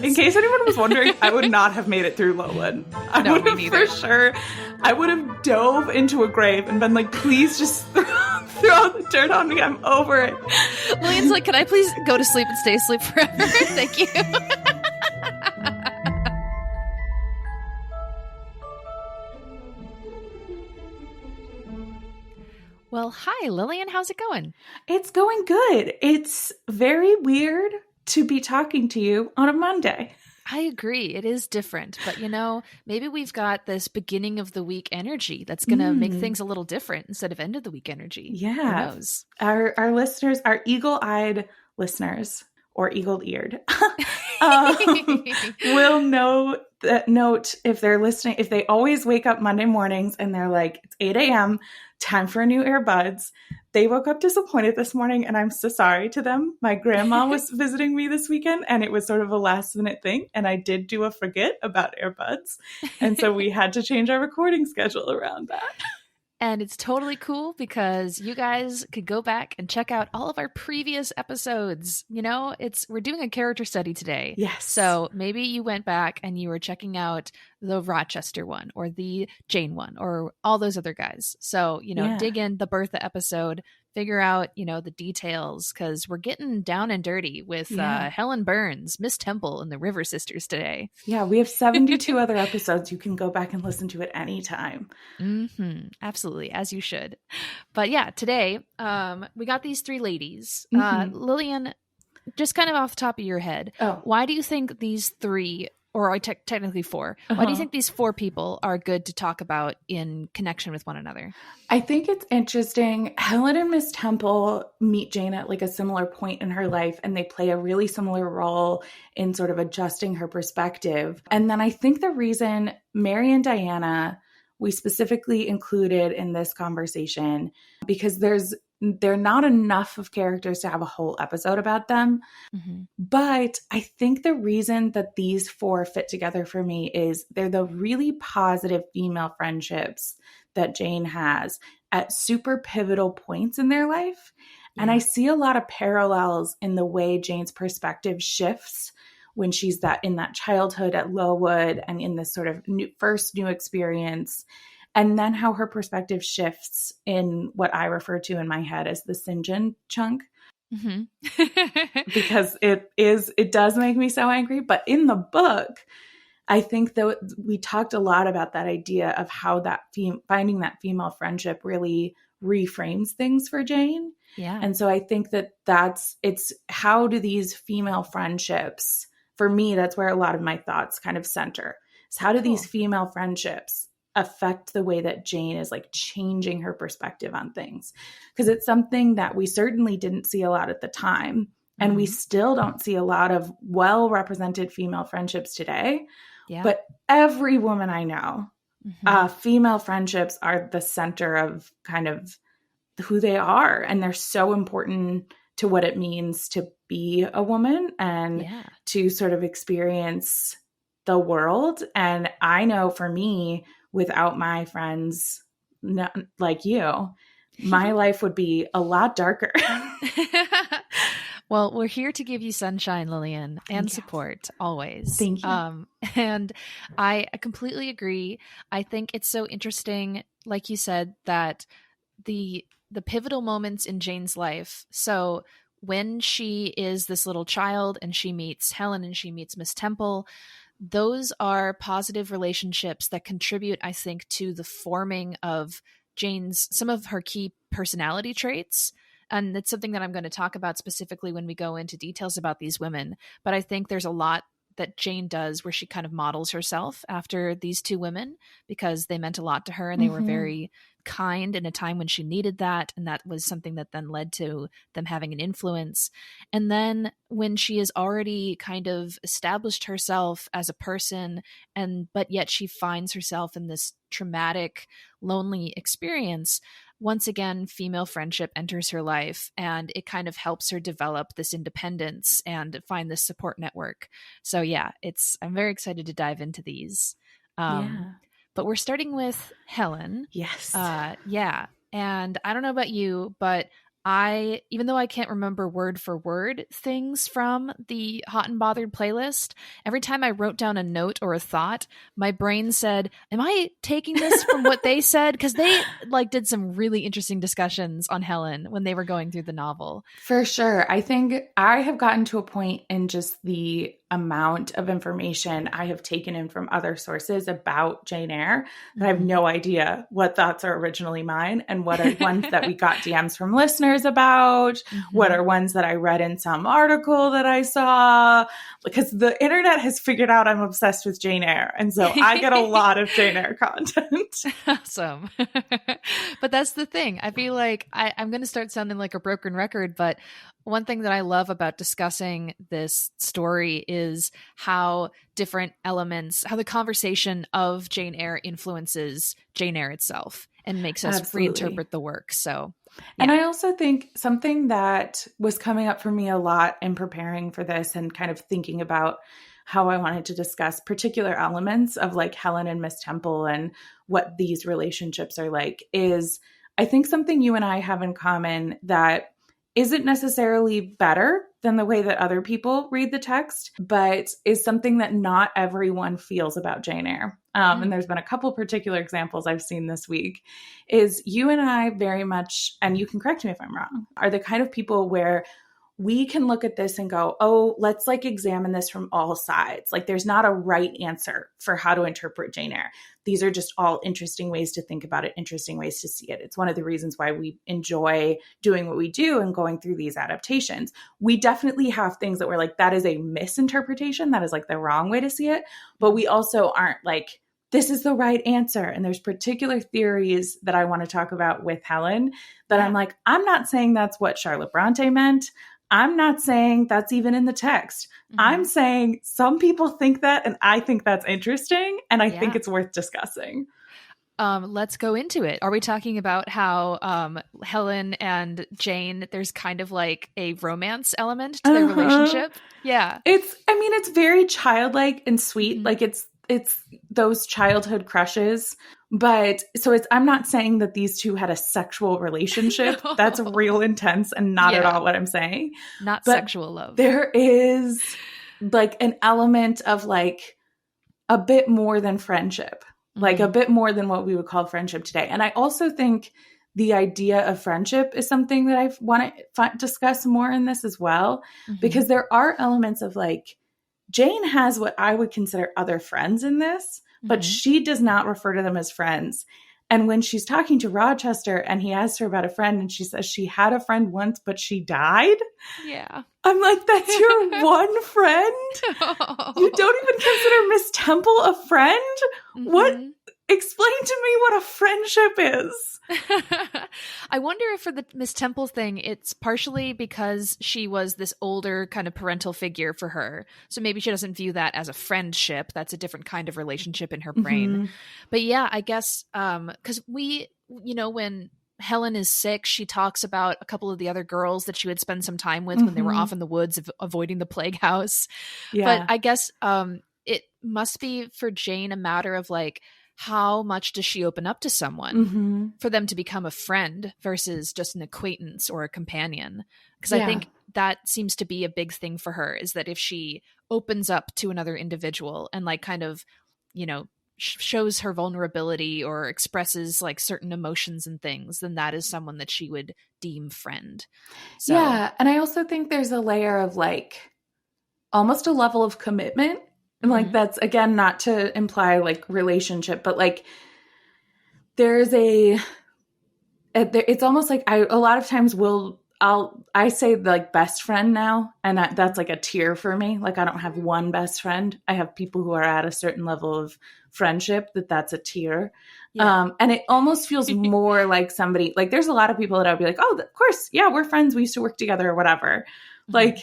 In case anyone was wondering, I would not have made it through Lowland. No, me neither. For sure. I would have dove into a grave and been like, please just throw the dirt on me. I'm over it. Lillian's like, can I please go to sleep and stay asleep forever? Thank you. Well, hi, Lillian. How's it going? It's going good. It's very weird to be talking to you on a Monday. I agree. It is different. But, maybe we've got this beginning of the week energy that's going to make things a little different instead of end of the week energy. Yeah. Who knows? Our listeners, our eagle-eyed listeners, or eagle-eared, will note if they're listening, if they always wake up Monday mornings and they're like, it's 8 a.m., time for new earbuds. They woke up disappointed this morning, and I'm so sorry to them. My grandma was visiting me this weekend, and it was sort of a last minute thing. And I did do a forget about earbuds. And so we had to change our recording schedule around that. And it's totally cool because you guys could go back and check out all of our previous episodes. We're doing a character study today. Yes. So maybe you went back and you were checking out the Rochester one or the Jane one or all those other guys. So, dig in the Bertha episode, figure out, the details, because we're getting down and dirty with Helen Burns, Miss Temple, and the River Sisters today. Yeah, we have 72 other episodes. You can go back and listen to it anytime. Mm-hmm. Absolutely, as you should. But yeah, today we got these three ladies. Lillian, just kind of off the top of your head, why do you think these three, or technically four, why do you think these four people are good to talk about in connection with one another? I think it's interesting. Helen and Miss Temple meet Jane at like a similar point in her life, and they play a really similar role in sort of adjusting her perspective. And then I think the reason Mary and Diana we specifically included in this conversation, because they're not enough of characters to have a whole episode about them. Mm-hmm. But I think the reason that these four fit together for me is they're the really positive female friendships that Jane has at super pivotal points in their life. Yeah. And I see a lot of parallels in the way Jane's perspective shifts when she's in that childhood at Lowood and in this sort of first new experience. And then how her perspective shifts in what I refer to in my head as the St. John chunk. Mm-hmm. Because it does make me so angry. But in the book, I think that we talked a lot about that idea of how that finding that female friendship really reframes things for Jane. Yeah. And so I think it's how do these female friendships, for me, that's where a lot of my thoughts kind of center. Is how do these female friendships affect the way that Jane is like changing her perspective on things? Because it's something that we certainly didn't see a lot at the time. And we still don't see a lot of well-represented female friendships today. Yeah. But every woman I know, female friendships are the center of kind of who they are. And they're so important to what it means to be a woman and to sort of experience the world. And I know for me, without my friends like you, my life would be a lot darker. Well, we're here to give you sunshine, Lillian, and support always. Thank you. And I completely agree. I think it's so interesting, like you said, that the pivotal moments in Jane's life. So when she is this little child and she meets Helen and she meets Miss Temple, those are positive relationships that contribute, I think, to the forming of some of her key personality traits. And it's something that I'm going to talk about specifically when we go into details about these women. But I think there's a lot that Jane does where she kind of models herself after these two women because they meant a lot to her and they were very kind in a time when she needed that. And that was something that then led to them having an influence. And then when she has already kind of established herself as a person, but yet she finds herself in this traumatic, lonely experience, once again, female friendship enters her life and it kind of helps her develop this independence and find this support network. So yeah, I'm very excited to dive into these. But we're starting with Helen. Yes. Yeah. And I don't know about you, but even though I can't remember word for word things from the Hot and Bothered playlist, every time I wrote down a note or a thought, my brain said, am I taking this from what they said? Because they like did some really interesting discussions on Helen when they were going through the novel. For sure. I think I have gotten to a point in just the amount of information I have taken in from other sources about Jane Eyre that I have no idea what thoughts are originally mine and what are ones that we got DMs from listeners about, what are ones that I read in some article that I saw, because the internet has figured out I'm obsessed with Jane Eyre. And so I get a lot of Jane Eyre content. Awesome. But that's the thing. I feel like I'm going to start sounding like a broken record, but one thing that I love about discussing this story is how different elements, how the conversation of Jane Eyre influences Jane Eyre itself and makes us reinterpret the work. So, yeah. And I also think something that was coming up for me a lot in preparing for this and kind of thinking about how I wanted to discuss particular elements of like Helen and Miss Temple and what these relationships are like is I think something you and I have in common that isn't necessarily better than the way that other people read the text, but is something that not everyone feels about Jane Eyre. And there's been a couple particular examples I've seen this week, is you and I very much, and you can correct me if I'm wrong, are the kind of people where we can look at this and go, oh, let's like examine this from all sides. Like there's not a right answer for how to interpret Jane Eyre. These are just all interesting ways to think about it, interesting ways to see it. It's one of the reasons why we enjoy doing what we do and going through these adaptations. We definitely have things that we're like, that is a misinterpretation. That is like the wrong way to see it. But we also aren't like, this is the right answer. And there's particular theories that I want to talk about with Helen that I'm like, I'm not saying that's what Charlotte Bronte meant. I'm not saying that's even in the text. I'm saying some people think that, and I think that's interesting, and I think it's worth discussing. Let's go into it. Are we talking about how Helen and Jane, there's kind of like a romance element to their relationship? Yeah. It's very childlike and sweet. Like it's those childhood crushes. But so I'm not saying that these two had a sexual relationship. No. That's real intense and not at all what I'm saying. Not sexual love. There is like an element of like a bit more than friendship, like a bit more than what we would call friendship today. And I also think the idea of friendship is something that I want to discuss more in this as well, because there are elements of like, Jane has what I would consider other friends in this, but she does not refer to them as friends. And when she's talking to Rochester and he asks her about a friend and she says she had a friend once, but she died. Yeah. I'm like, that's your one friend? Oh. You don't even consider Miss Temple a friend? What? Explain to me what a friendship is. I wonder if for the Miss Temple thing, it's partially because she was this older kind of parental figure for her. So maybe she doesn't view that as a friendship. That's a different kind of relationship in her brain. But yeah, I guess because when Helen is sick, she talks about a couple of the other girls that she would spend some time with when they were off in the woods avoiding the plague house. Yeah. But I guess it must be for Jane a matter of like, how much does she open up to someone for them to become a friend versus just an acquaintance or a companion? Because I think that seems to be a big thing for her, is that if she opens up to another individual and like kind of, shows her vulnerability or expresses like certain emotions and things, then that is someone that she would deem friend. So, yeah. And I also think there's a layer of like almost a level of commitment. And like, that's again, not to imply like relationship, but like there's it's almost like a lot of times I say like best friend now. And that's like a tier for me. Like I don't have one best friend. I have people who are at a certain level of friendship that's a tier. Yeah. And it almost feels more like somebody, like there's a lot of people that I'd be like, oh, of course. Yeah, we're friends. We used to work together or whatever. Like,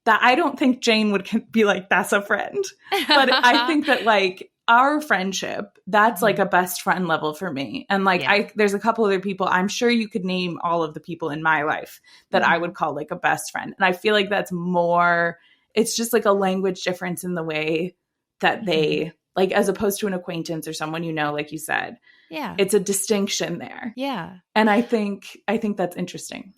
that I don't think Jane would be like, that's a friend. But I think that like our friendship, that's like a best friend level for me. And like, there's a couple other people, I'm sure you could name all of the people in my life that I would call like a best friend. And I feel like that's more, it's just like a language difference in the way that they like, as opposed to an acquaintance or someone, like you said, it's a distinction there. Yeah. And I think that's interesting.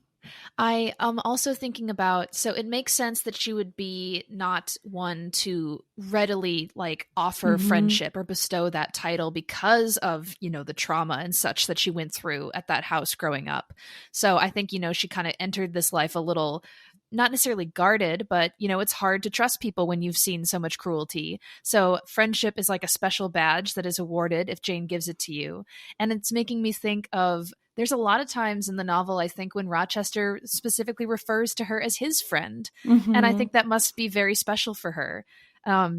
I am also thinking about, so it makes sense that she would be not one to readily like offer Mm-hmm. friendship or bestow that title because of, the trauma and such that she went through at that house growing up. So I think, she kind of entered this life a little, not necessarily guarded, but it's hard to trust people when you've seen so much cruelty. So friendship is like a special badge that is awarded if Jane gives it to you. And it's making me think of, there's a lot of times in the novel, I think, when Rochester specifically refers to her as his friend. And I Mm-hmm. think that must be very special for her.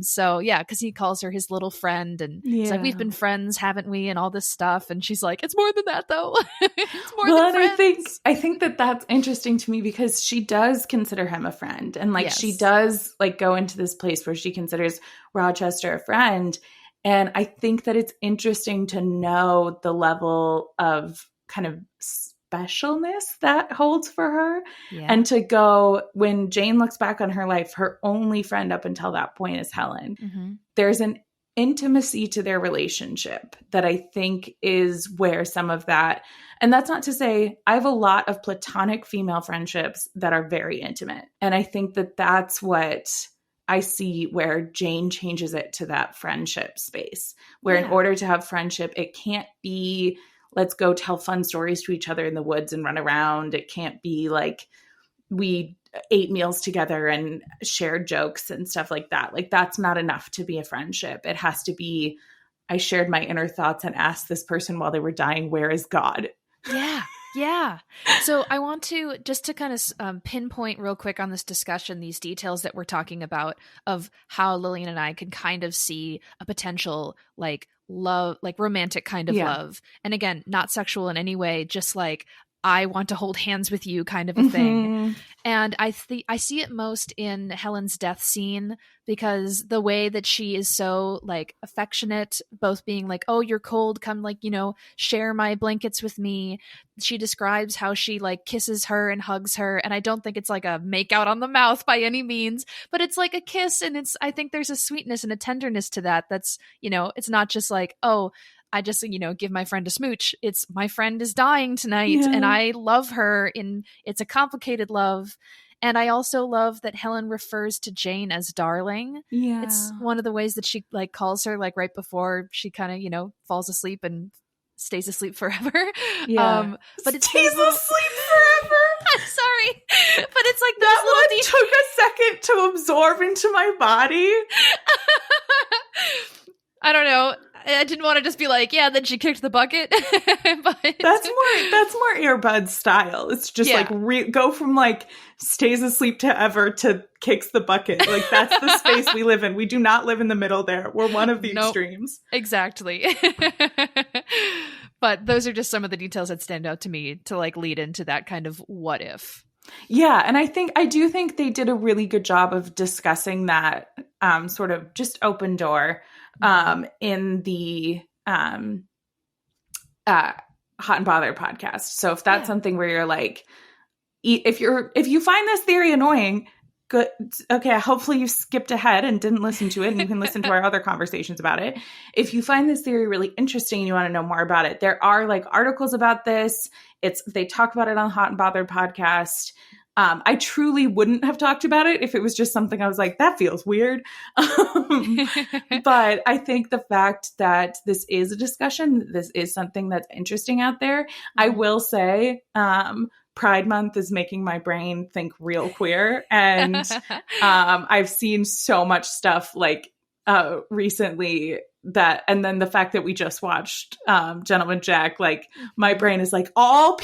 So yeah, because he calls her his little friend and he's like, we've Yeah. been friends, haven't we? And all this stuff. And she's like, it's more than that though. It's more Well, than and I think friends. I think that that's interesting to me because she does consider him a friend, and like she Yes. does like go into this place where she considers Rochester a friend, and I think that it's interesting to know the level of kind of specialness that holds for her, Yeah. and to go when Jane looks back on her life, her only friend up until that point is Helen. Mm-hmm. There's an intimacy to their relationship that I think is where some of that, and that's not to say I have a lot of platonic female friendships that are very intimate. And I think that that's what I see where Jane changes it to that friendship space, where in Yeah. order to have friendship, it can't be let's go tell fun stories to each other in the woods and run around. It can't be like we ate meals together and shared jokes and stuff like that. Like that's not enough to be a friendship. It has to be I shared my inner thoughts and asked this person while they were dying, where is God? Yeah. Yeah. So I want to just to kind of pinpoint real quick on this discussion, these details that we're talking about of how Lillian and I can kind of see a potential like love, like romantic kind of Yeah. love. And again, not sexual in any way, just like I want to hold hands with you kind of a thing. Mm-hmm. And I see it most in Helen's death scene because the way that she is so like affectionate, both being like, "Oh, you're cold, come like, share my blankets with me." She describes how she like kisses her and hugs her, and I don't think it's like a make out on the mouth by any means, but it's like a kiss, and I think there's a sweetness and a tenderness to that that's, it's not just like, "Oh, I just, give my friend a smooch." It's my friend is dying tonight and Yeah. I love her, and it's a complicated love. And I also love that Helen refers to Jane as darling. It's Yeah. one of the ways that she like calls her like right before she kind of, falls asleep and stays asleep forever. Yeah. But it's Stays those little asleep forever. I'm sorry. But it's like those That little one took a second to absorb into my body. I don't know. I didn't want to just be like, yeah, then she kicked the bucket. But That's more Earbud style. It's just yeah. like go from like stays asleep to ever to kicks the bucket. Like that's the space we live in. We do not live in the middle there. We're one of the Nope. extremes. Exactly. But those are just some of the details that stand out to me to like lead into that kind of what if. Yeah, and I do think they did a really good job of discussing that sort of just open door in the Hot and Bothered podcast. So if that's something where you're like, if you find this theory annoying, good. Okay, hopefully you skipped ahead and didn't listen to it, and you can listen to our other conversations about it. If you find this theory really interesting and you want to know more about it, there are like articles about this. They talk about it on the Hot and Bothered podcast. I truly wouldn't have talked about it if it was just something I was like, that feels weird. But I think the fact that this is a discussion, this is something that's interesting out there. I will say, Pride Month is making my brain think real queer. And I've seen so much stuff like recently and then the fact that we just watched Gentleman Jack, like my brain is like all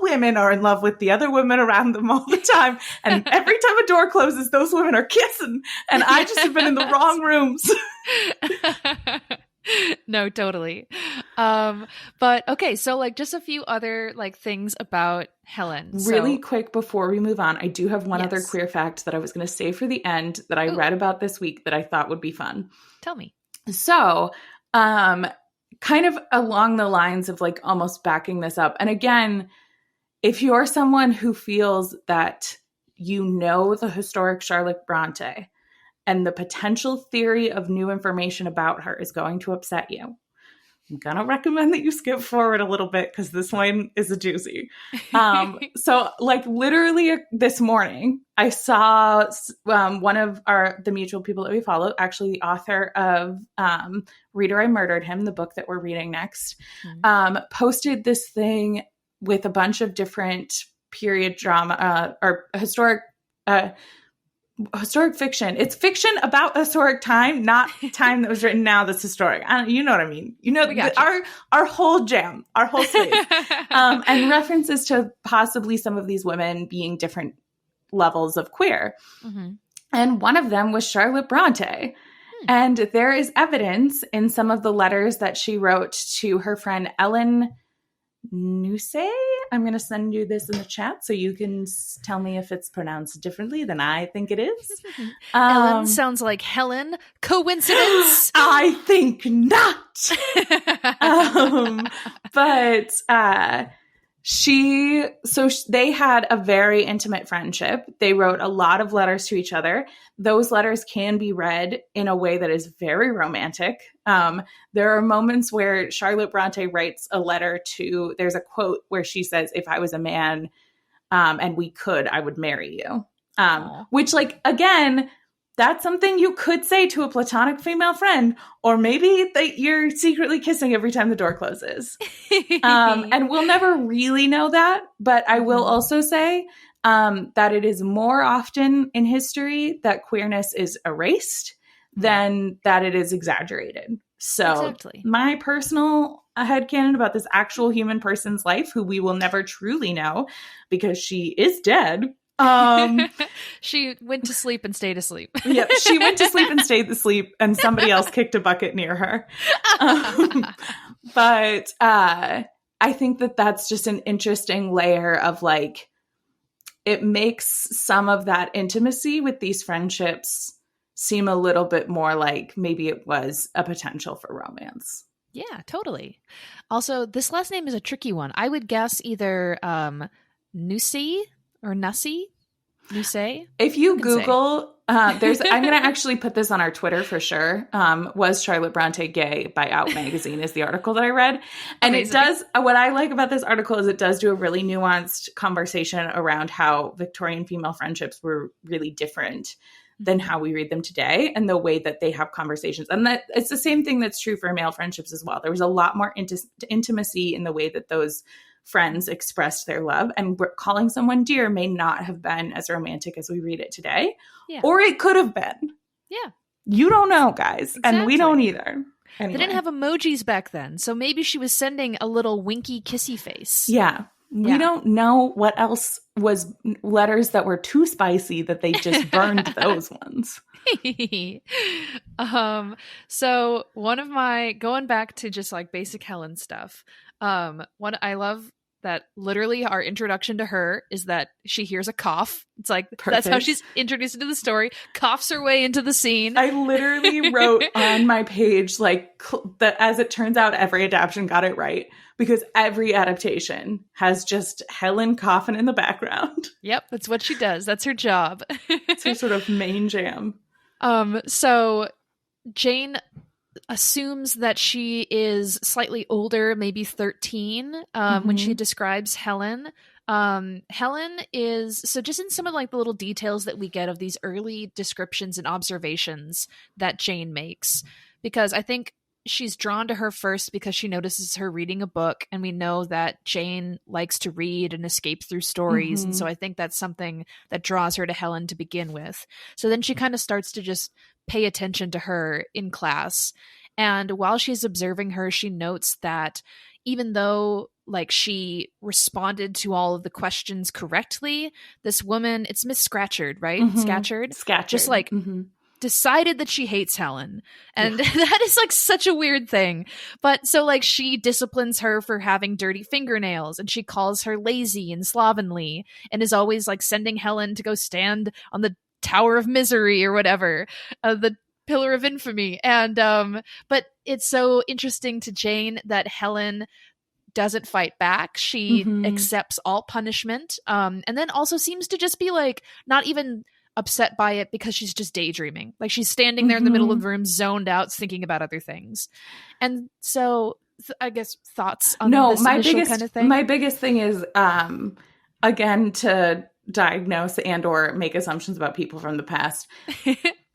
women are in love with the other women around them all the time, and every time a door closes those women are kissing, and I just have been in the wrong rooms. No, totally. But okay, so like just a few other like things about Helen. Really quick before we move on, I do have one other queer fact that I was going to save for the end that I read about this week that I thought would be fun. Tell me. So, kind of along the lines of like almost backing this up. And again, if you're someone who feels that the historic Charlotte Bronte and the potential theory of new information about her is going to upset you, I'm going to recommend that you skip forward a little bit because this one is a doozy. So like literally this morning, I saw one of the mutual people that we follow, actually the author of Reader, I Murdered Him, the book that we're reading next, posted this thing with a bunch of different period drama or historic fiction. It's fiction about a historic time, not time that was written now that's historic. You know what I mean? You know, our whole jam, our whole space. And references to possibly some of these women being different levels of queer. And one of them was Charlotte Bronte. And there is evidence in some of the letters that she wrote to her friend Ellen Nuse. I'm going to send you this in the chat so you can tell me if it's pronounced differently than I think it is. Ellen sounds like Helen. Coincidence? I think not. But they had a very intimate friendship. They wrote a lot of letters to each other. Those letters can be read in a way that is very romantic. There are moments where Charlotte Bronte writes a letter to, there's a quote where she says, if I was a man and we could, I would marry you. Which, like, again, that's something you could say to a platonic female friend, or maybe that you're secretly kissing every time the door closes. And we'll never really know that. But I will also say that it is more often in history that queerness is erased than that it is exaggerated. So my personal headcanon about this actual human person's life, who we will never truly know because she is dead. She went to sleep and stayed asleep. Yeah, she went to sleep and stayed asleep, and somebody else kicked a bucket near her. But I think that that's just an interesting layer of, like, it makes some of that intimacy with these friendships seem a little bit more like maybe it was a potential for romance. Yeah, totally. Also, this last name is a tricky one. I would guess either Nusi or Nussi. Nusay? If you Google, I'm going to actually put this on our Twitter for sure. Was Charlotte Bronte gay by Out Magazine is the article that I read. And Amazing. It does, what I like about this article is it does do a really nuanced conversation around how Victorian female friendships were really different than how we read them today, and the way that they have conversations. And that it's the same thing that's true for male friendships as well. There was a lot more intimacy in the way that those friends expressed their love, and calling someone dear may not have been as romantic as we read it today. Yeah. Or it could have been. Yeah. You don't know, guys. Exactly. And we don't either. Anyway. They didn't have emojis back then, so maybe she was sending a little winky kissy face. Yeah. We don't know what else was letters that were too spicy that they just burned those ones. So one of my, going back to just like basic Helen stuff, one I love that literally our introduction to her is that she hears a cough. It's like, Perfect. That's how she's introduced into the story. Coughs her way into the scene. I literally wrote on my page, like, that as it turns out, every adaptation got it right, because every adaptation has just Helen coughing in the background. Yep. That's what she does. That's her job. It's her sort of main jam. So Jane assumes that she is slightly older, maybe 13, when she describes Helen. Helen is, so just in some of like the little details that we get of these early descriptions and observations that Jane makes, because I think she's drawn to her first because she notices her reading a book, and we know that Jane likes to read and escape through stories. And so I think that's something that draws her to Helen to begin with. So then she kind of starts to just pay attention to her in class. And while she's observing her, she notes that even though like she responded to all of the questions correctly, this woman, it's Miss Scatcherd, right? Scatcherd, just like decided that she hates Helen. And that is like such a weird thing. But so like she disciplines her for having dirty fingernails, and she calls her lazy and slovenly, and is always like sending Helen to go stand on the Tower of Misery or whatever, the Pillar of Infamy. And but it's so interesting to Jane that Helen doesn't fight back. She accepts all punishment, and then also seems to just be like not even upset by it, because she's just daydreaming. Like she's standing there in the middle of the room, zoned out, thinking about other things. And so I guess, thoughts on No, this initial kind of thing? my biggest thing is again to diagnose and or make assumptions about people from the past.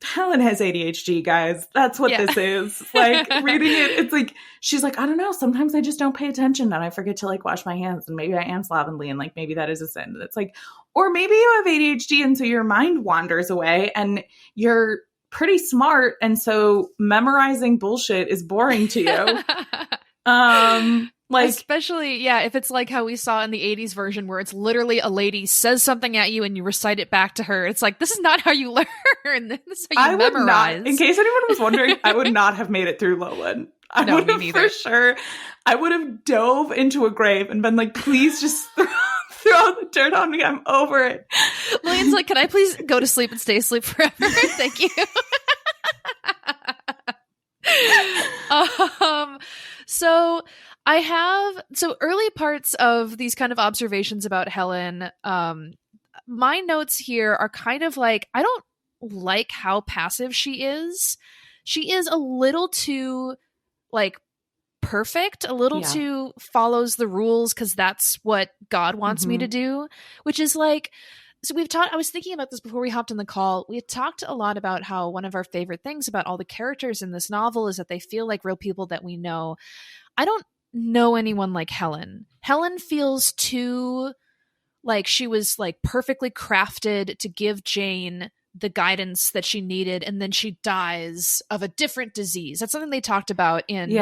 Helen has ADHD, guys. That's what Yeah. this is. Like reading it, it's like she's like, I don't know. Sometimes I just don't pay attention and I forget to like wash my hands, and maybe I am slovenly, and like maybe that is a sin. It's like, or maybe you have ADHD and so your mind wanders away, and you're pretty smart, and so memorizing bullshit is boring to you. Like, especially, yeah, if it's like how we saw in the 80s version where it's literally a lady says something at you and you recite it back to her. It's like, this is not how you learn. This is how you memorize. In case anyone was wondering, I would not have made it through Lowland. No, me neither. For sure. I would have dove into a grave and been like, please just throw the dirt on me. I'm over it. Lillian's like, can I please go to sleep and stay asleep forever? Thank you. So early parts of these kind of observations about Helen, my notes here are kind of like, I don't like how passive she is. She is a little too like perfect, a little too follows the rules because that's what God wants me to do, which is like, so I was thinking about this before we hopped on the call. We had talked a lot about how one of our favorite things about all the characters in this novel is that they feel like real people that we know. I don't know anyone like Helen. Helen feels too like she was like perfectly crafted to give Jane the guidance that she needed, and then she dies of a different disease. That's something they talked about in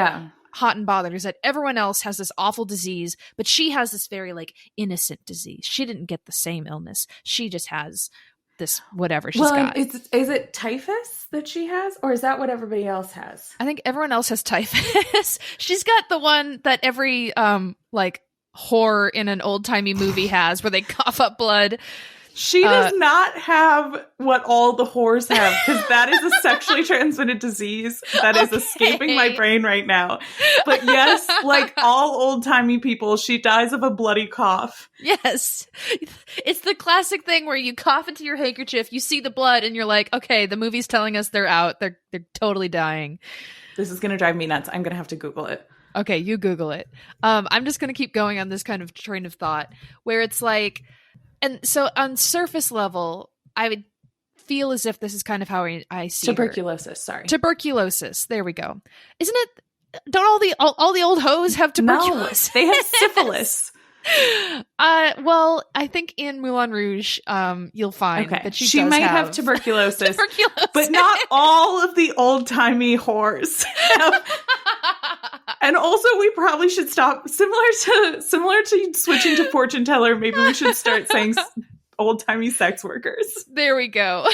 Hot and Bothered, is that everyone else has this awful disease, but she has this very like innocent disease. She didn't get the same illness. She just has this whatever she's got. Is it typhus that she has, or is that what everybody else has? I think everyone else has typhus. She's got the one that every like whore in an old-timey movie has, where they cough up blood. She does not have what all the whores have, because that is a sexually transmitted disease that is escaping my brain right now. But yes, like all old-timey people, she dies of a bloody cough. Yes. It's the classic thing where you cough into your handkerchief, you see the blood, and you're like, okay, the movie's telling us they're out. They're totally dying. This is going to drive me nuts. I'm going to have to Google it. Okay, you Google it. I'm just going to keep going on this kind of train of thought, where it's like, and so on surface level, I would feel as if this is kind of how I see tuberculosis. Sorry, tuberculosis. There we go. Isn't it? Don't all the old hoes have tuberculosis? No, they have syphilis. Well, I think in Moulin Rouge, you'll find that she might have tuberculosis, but not all of the old timey whores have. And also, we probably should stop. Similar to switching to fortune teller, maybe we should start saying old timey sex workers. There we go.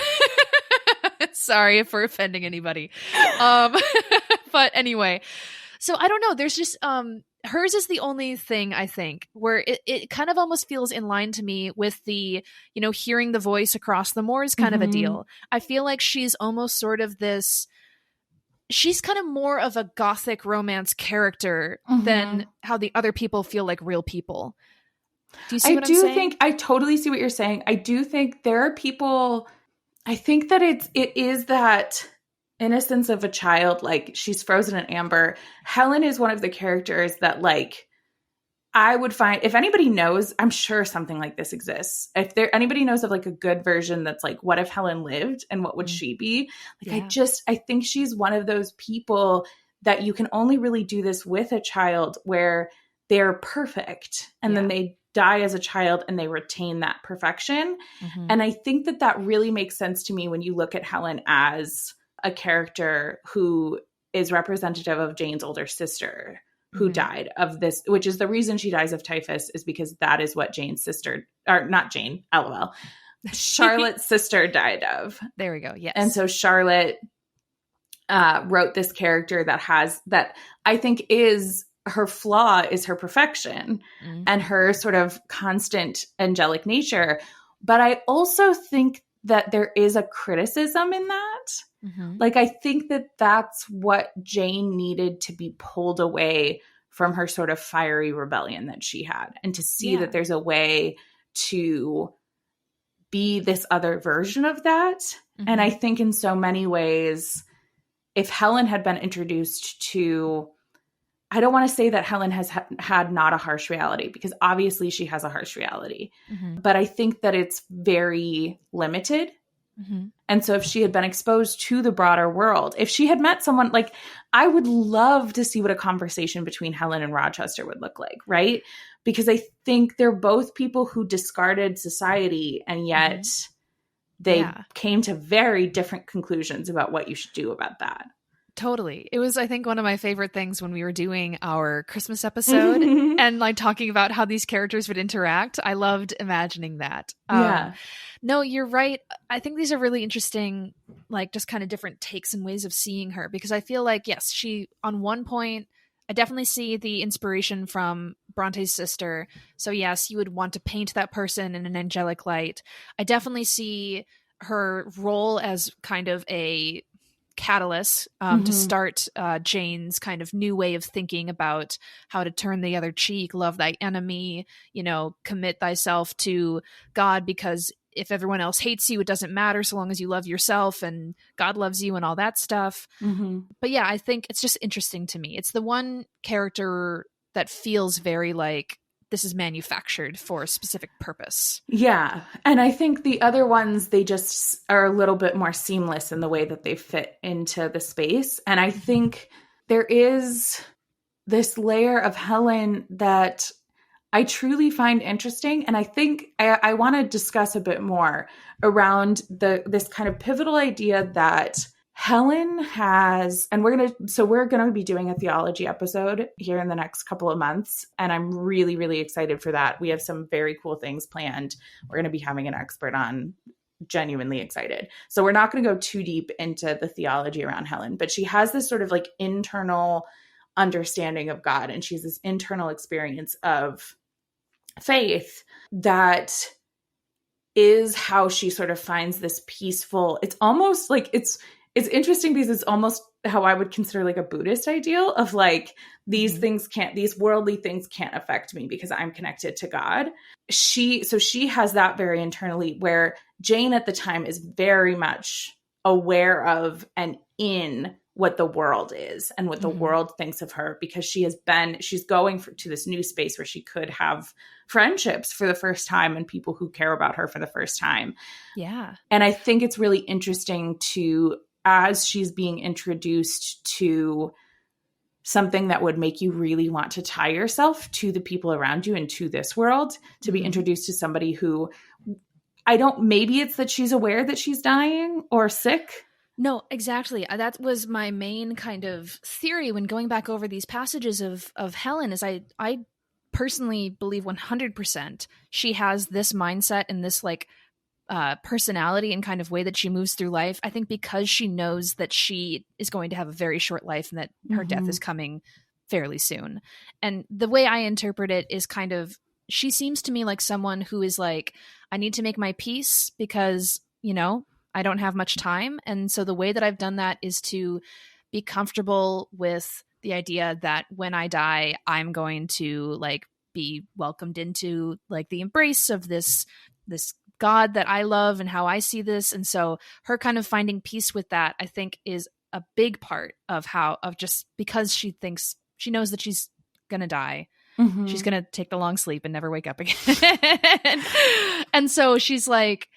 Sorry if we're offending anybody. But anyway, so I don't know. There's just hers is the only thing I think where it kind of almost feels in line to me with the, hearing the voice across the moors kind of a deal. I feel like she's almost sort of this. She's kind of more of a gothic romance character than how the other people feel like real people. Do you see what I'm saying? I totally see what you're saying. I do think there are people, I think that it is that innocence of a child, like she's frozen in amber. Helen is one of the characters that like I would find, if anybody knows, I'm sure something like this exists. If anybody knows of like a good version that's like, what if Helen lived and what would she be? Like, I think she's one of those people that you can only really do this with a child where they're perfect and then they die as a child and they retain that perfection. And I think that really makes sense to me when you look at Helen as a character who is representative of Jane's older sister, who died of this, which is the reason she dies of typhus, is because that is what Jane's sister, or not Jane, LOL, Charlotte's sister died of. There we go. Yes. And so Charlotte wrote this character that I think is her flaw is her perfection and her sort of constant angelic nature. But I also think that there is a criticism in that. Like, I think that that's what Jane needed to be pulled away from her sort of fiery rebellion that she had, and to see that there's a way to be this other version of that. And I think in so many ways, if Helen had been introduced to, I don't want to say that Helen has had not a harsh reality, because obviously she has a harsh reality, Mm-hmm. but I think that it's very limited. Mm-hmm. And so if she had been exposed to the broader world, if she had met someone, like, I would love to see what a conversation between Helen and Rochester would look like, right? Because I think they're both people who discarded society, and yet they Yeah. came to very different conclusions about what you should do about that. Totally. It was, I think, one of my favorite things when we were doing our Christmas episode and like talking about how these characters would interact. I loved imagining that. Yeah. No, you're right. I think these are really interesting, like just kind of different takes and ways of seeing her, because I feel like, yes, she, on one point, I definitely see the inspiration from Bronte's sister. So, yes, you would want to paint that person in an angelic light. I definitely see her role as kind of a catalyst to start Jane's kind of new way of thinking about how to turn the other cheek, love thy enemy, commit thyself to God, because if everyone else hates you, it doesn't matter so long as you love yourself and God loves you and all that stuff. But yeah, I think it's just interesting to me. It's the one character that feels very like this is manufactured for a specific purpose. Yeah. And I think the other ones, they just are a little bit more seamless in the way that they fit into the space. And I think there is this layer of Helen that I truly find interesting. And I think I want to discuss a bit more around this kind of pivotal idea that Helen has, and we're going to be doing a theology episode here in the next couple of months. And I'm really, really excited for that. We have some very cool things planned. We're going to be having an expert on. Genuinely excited. So we're not going to go too deep into the theology around Helen, but she has this sort of like internal understanding of God. And she's this internal experience of faith that is how she sort of finds this peaceful, it's almost like it's interesting because it's almost how I would consider like a Buddhist ideal of like, these these worldly things can't affect me because I'm connected to God. She has that very internally, where Jane at the time is very much aware of and in what the world is and what the world thinks of her, because she's going to this new space where she could have friendships for the first time and people who care about her for the first time. Yeah. And I think it's really interesting to, as she's being introduced to something that would make you really want to tie yourself to the people around you and to this world, to be introduced to somebody who maybe it's that she's aware that she's dying or sick. No, exactly. That was my main kind of theory when going back over these passages of Helen, is I personally believe 100% she has this mindset and this like personality and kind of way that she moves through life. I think because she knows that she is going to have a very short life and that her death is coming fairly soon. And the way I interpret it is kind of, she seems to me like someone who is like, I need to make my peace because, I don't have much time. And so the way that I've done that is to be comfortable with the idea that when I die, I'm going to like be welcomed into like the embrace of this God that I love and how I see this. And so her kind of finding peace with that, I think, is a big part of just because she knows that she's going to die. She's going to take the long sleep and never wake up again. And so she's like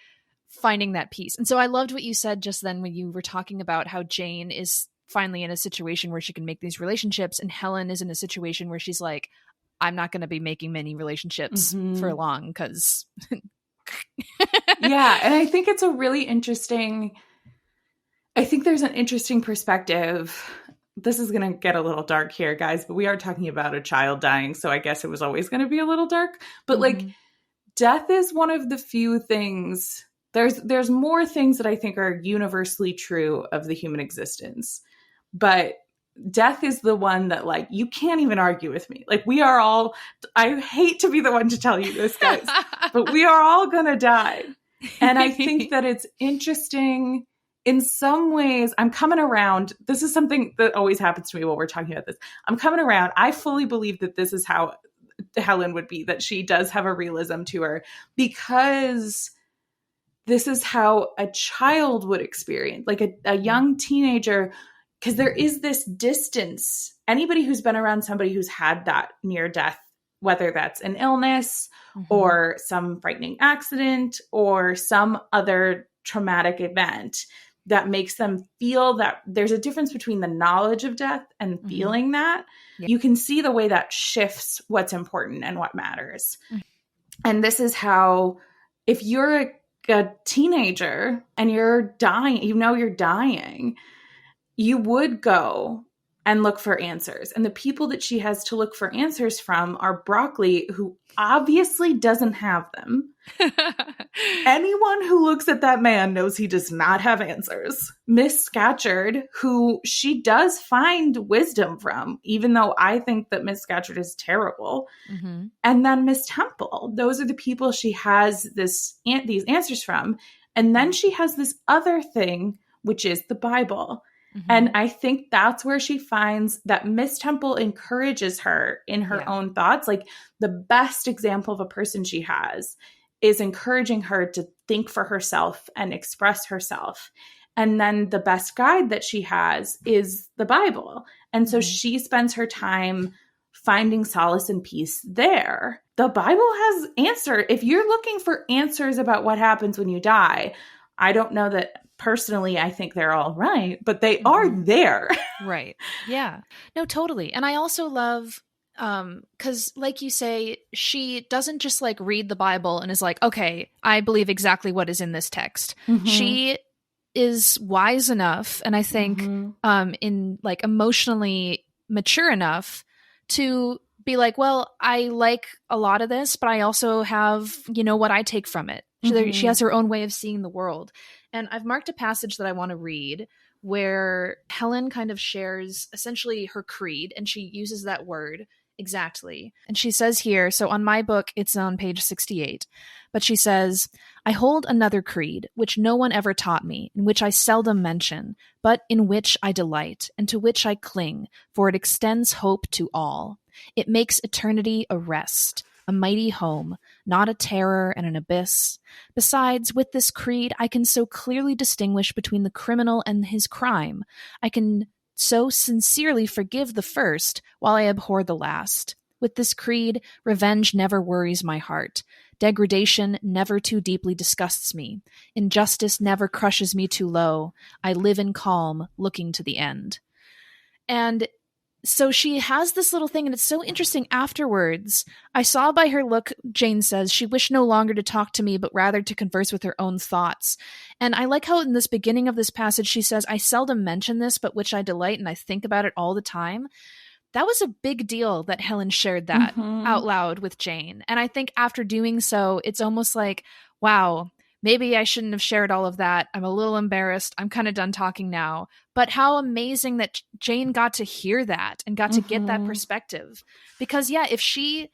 finding that peace. And so I loved what you said just then when you were talking about how Jane is finally in a situation where she can make these relationships, and Helen is in a situation where she's like, I'm not going to be making many relationships for long because yeah. And I think it's a really interesting, I think there's an interesting perspective. This is going to get a little dark here, guys, but we are talking about a child dying. So I guess it was always going to be a little dark, but like death is one of the few things, there's more things that I think are universally true of the human existence, but death is the one that like, you can't even argue with me. Like we are all, I hate to be the one to tell you this, guys, but we are all going to die. And I think that it's interesting in some ways. I'm coming around. This is something that always happens to me while we're talking about this. I'm coming around. I fully believe that this is how Helen would be, that she does have a realism to her, because this is how a child would experience, like a young teenager because there is this distance. Anybody who's been around somebody who's had that near death, whether that's an illness or some frightening accident or some other traumatic event that makes them feel that there's a difference between the knowledge of death and feeling that, you can see the way that shifts what's important and what matters. And this is how, if you're a teenager and you're dying, you're dying, you would go and look for answers. And the people that she has to look for answers from are Broccoli, who obviously doesn't have them. Anyone who looks at that man knows he does not have answers. Miss Scatcherd, who she does find wisdom from, even though I think that Miss Scatcherd is terrible. And then Miss Temple. Those are the people she has these answers from. And then she has this other thing, which is the Bible. And I think that's where she finds that Miss Temple encourages her in her own thoughts. Like, the best example of a person she has is encouraging her to think for herself and express herself. And then the best guide that she has is the Bible. And so she spends her time finding solace and peace there. The Bible has answer. If you're looking for answers about what happens when you die, I don't know that personally I think they're all right, but they are there. Right. Yeah. No, totally. And I also love, because like you say, she doesn't just like read the Bible and is like, okay, I believe exactly what is in this text. She is wise enough, and I think in like emotionally mature enough to be like, well, I like a lot of this, but I also have, what I take from it. She has her own way of seeing the world. And I've marked a passage that I want to read where Helen kind of shares essentially her creed, and she uses that word exactly. And she says here, so on my book, it's on page 68, but she says, I hold another creed, which no one ever taught me, in which I seldom mention, but in which I delight, and to which I cling, for it extends hope to all. It makes eternity a rest, a mighty home, not a terror and an abyss. Besides, with this creed, I can so clearly distinguish between the criminal and his crime. I can so sincerely forgive the first, while I abhor the last. With this creed, revenge never worries my heart. Degradation never too deeply disgusts me. Injustice never crushes me too low. I live in calm, looking to the end. And so she has this little thing, and it's so interesting afterwards. I saw by her look, Jane says, she wished no longer to talk to me, but rather to converse with her own thoughts. And I like how in this beginning of this passage, she says, I seldom mention this, but which I delight, and I think about it all the time. That was a big deal that Helen shared that out loud with Jane. And I think after doing so, it's almost like, wow, maybe I shouldn't have shared all of that. I'm a little embarrassed. I'm kind of done talking now. But how amazing that Jane got to hear that and got to get that perspective. Because, yeah, if she's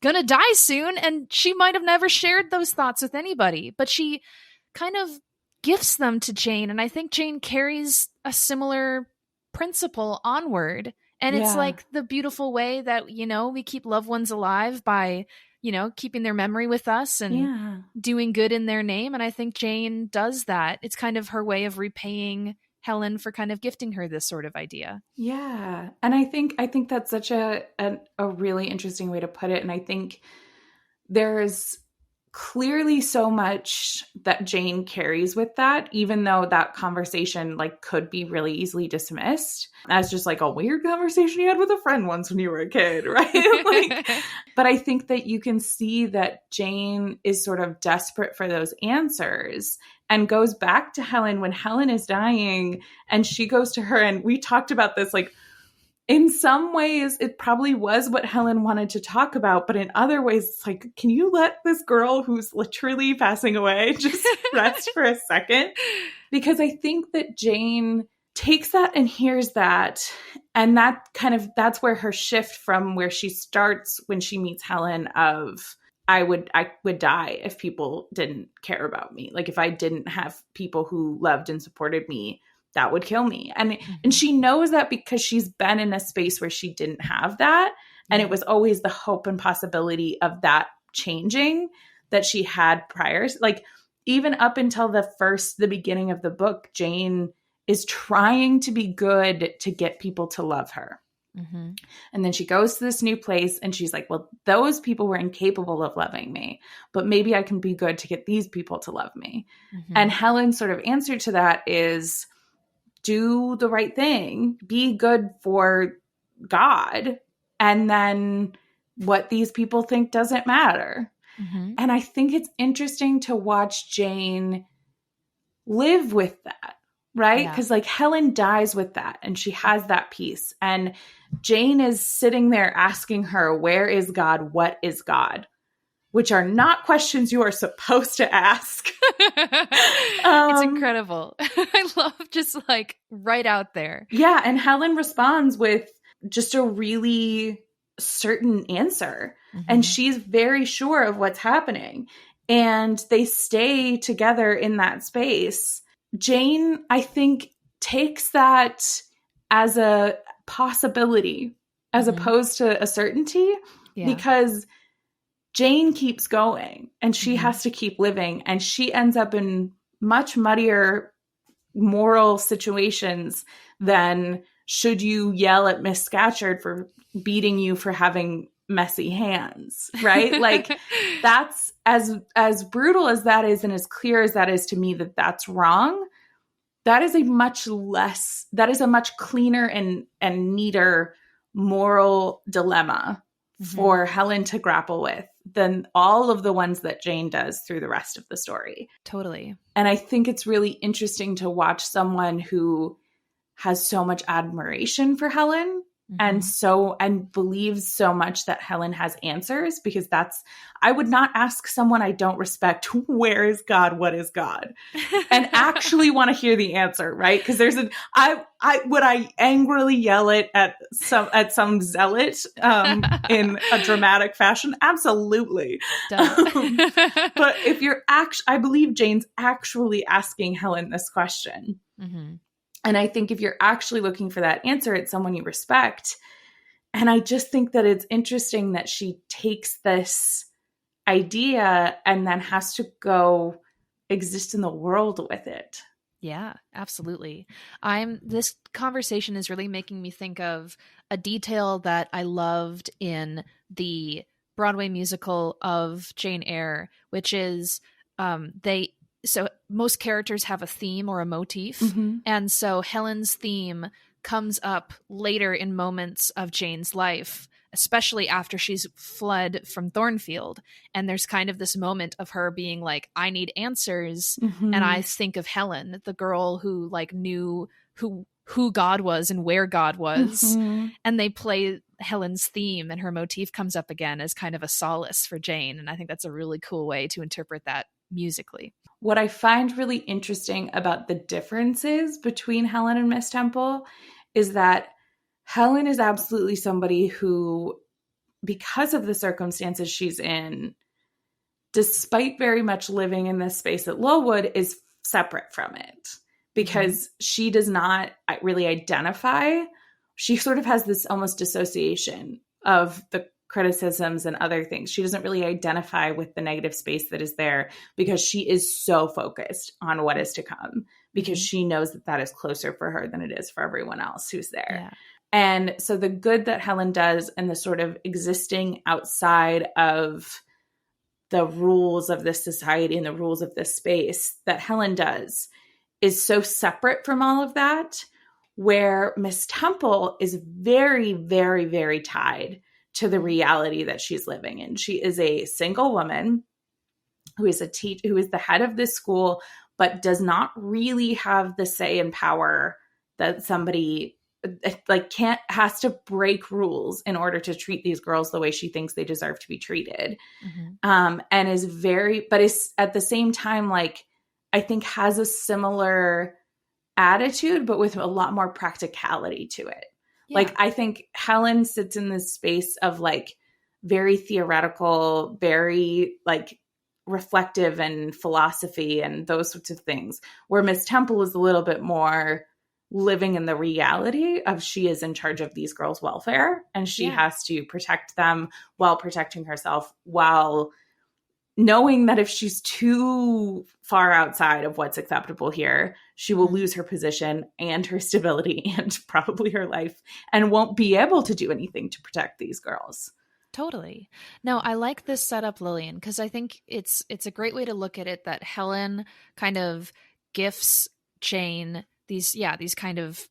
going to die soon, and she might have never shared those thoughts with anybody, but she kind of gifts them to Jane. And I think Jane carries a similar principle onward. And it's like the beautiful way that, we keep loved ones alive by keeping their memory with us and doing good in their name. And I think Jane does that. It's kind of her way of repaying Helen for kind of gifting her this sort of idea. Yeah. And I think that's such a really interesting way to put it. And I think there's clearly so much that Jane carries with that, even though that conversation could be really easily dismissed as just a weird conversation you had with a friend once when you were a kid, right? But I think that you can see that Jane is sort of desperate for those answers and goes back to Helen when Helen is dying, and she goes to her, and we talked about this, in some ways, it probably was what Helen wanted to talk about, but in other ways, it's can you let this girl who's literally passing away just rest for a second? Because I think that Jane takes that and hears that, and that's where her shift from where she starts when she meets Helen of, I would die if people didn't care about me. If I didn't have people who loved and supported me, that would kill me. And she knows that because she's been in a space where she didn't have that. And it was always the hope and possibility of that changing that she had prior. Even up until the beginning of the book, Jane is trying to be good to get people to love her. Mm-hmm. And then she goes to this new place and she's like, well, those people were incapable of loving me, but maybe I can be good to get these people to love me. Mm-hmm. And Helen's sort of answer to that is do the right thing, be good for God, and then what these people think doesn't matter. Mm-hmm. And I think it's interesting to watch Jane live with that, right? Because like Helen dies with that and she has that peace. And Jane is sitting there asking her, where is God? What is God? Which are not questions you are supposed to ask. It's incredible. I love just like right out there. Yeah. And Helen responds with just a really certain answer. Mm-hmm. And she's very sure of what's happening. And they stay together in that space. Jane, I think, takes that as a possibility as Mm-hmm. opposed to a certainty, because Jane keeps going and she has to keep living, and she ends up in much muddier moral situations than should you yell at Miss Scatcherd for beating you for having messy hands, right? Like that's as brutal as that is and as clear as that is to me that that's wrong. That is a much cleaner and neater moral dilemma for Helen to grapple with than all of the ones that Jane does through the rest of the story. Totally. And I think it's really interesting to watch someone who has so much admiration for Helen and believes so much that Helen has answers, because I would not ask someone I don't respect, where is God? What is God? And actually want to hear the answer, right? Because would I angrily yell it at some zealot in a dramatic fashion? Absolutely. But if you're I believe Jane's actually asking Helen this question. Mm-hmm. And I think if you're actually looking for that answer, it's someone you respect. And I just think that it's interesting that she takes this idea and then has to go exist in the world with it. Yeah, absolutely. This conversation is really making me think of a detail that I loved in the Broadway musical of Jane Eyre, which is so most characters have a theme or a motif. Mm-hmm. And so Helen's theme comes up later in moments of Jane's life, especially after she's fled from Thornfield. And there's kind of this moment of her being like, I need answers. Mm-hmm. And I think of Helen, the girl who like knew who God was and where God was. Mm-hmm. And they play Helen's theme and her motif comes up again as kind of a solace for Jane. And I think that's a really cool way to interpret that musically. What I find really interesting about the differences between Helen and Miss Temple is that Helen is absolutely somebody who, because of the circumstances she's in, despite very much living in this space at Lowood, is separate from it, because she does not really identify. She sort of has this almost dissociation of the criticisms and other things. She doesn't really identify with the negative space that is there, because she is so focused on what is to come, because she knows that that is closer for her than it is for everyone else who's there. Yeah. And so the good that Helen does and the sort of existing outside of the rules of this society and the rules of this space that Helen does is so separate from all of that, where Miss Temple is very, very, very tied to the reality that she's living in. She is a single woman who is who is the head of this school, but does not really have the say and power that somebody has to break rules in order to treat these girls the way she thinks they deserve to be treated. And is at the same time, like, I think has a similar attitude, but with a lot more practicality to it. Yeah. Like, I think Helen sits in this space of like very theoretical, very like reflective and philosophy and those sorts of things, where Miss Temple is a little bit more living in the reality of she is in charge of these girls' welfare and she has to protect them while protecting herself, while knowing that if she's too far outside of what's acceptable here, she will lose her position and her stability and probably her life and won't be able to do anything to protect these girls. Totally. No, I like this setup, Lillian, because I think it's a great way to look at it that Helen kind of gifts Jane these kind of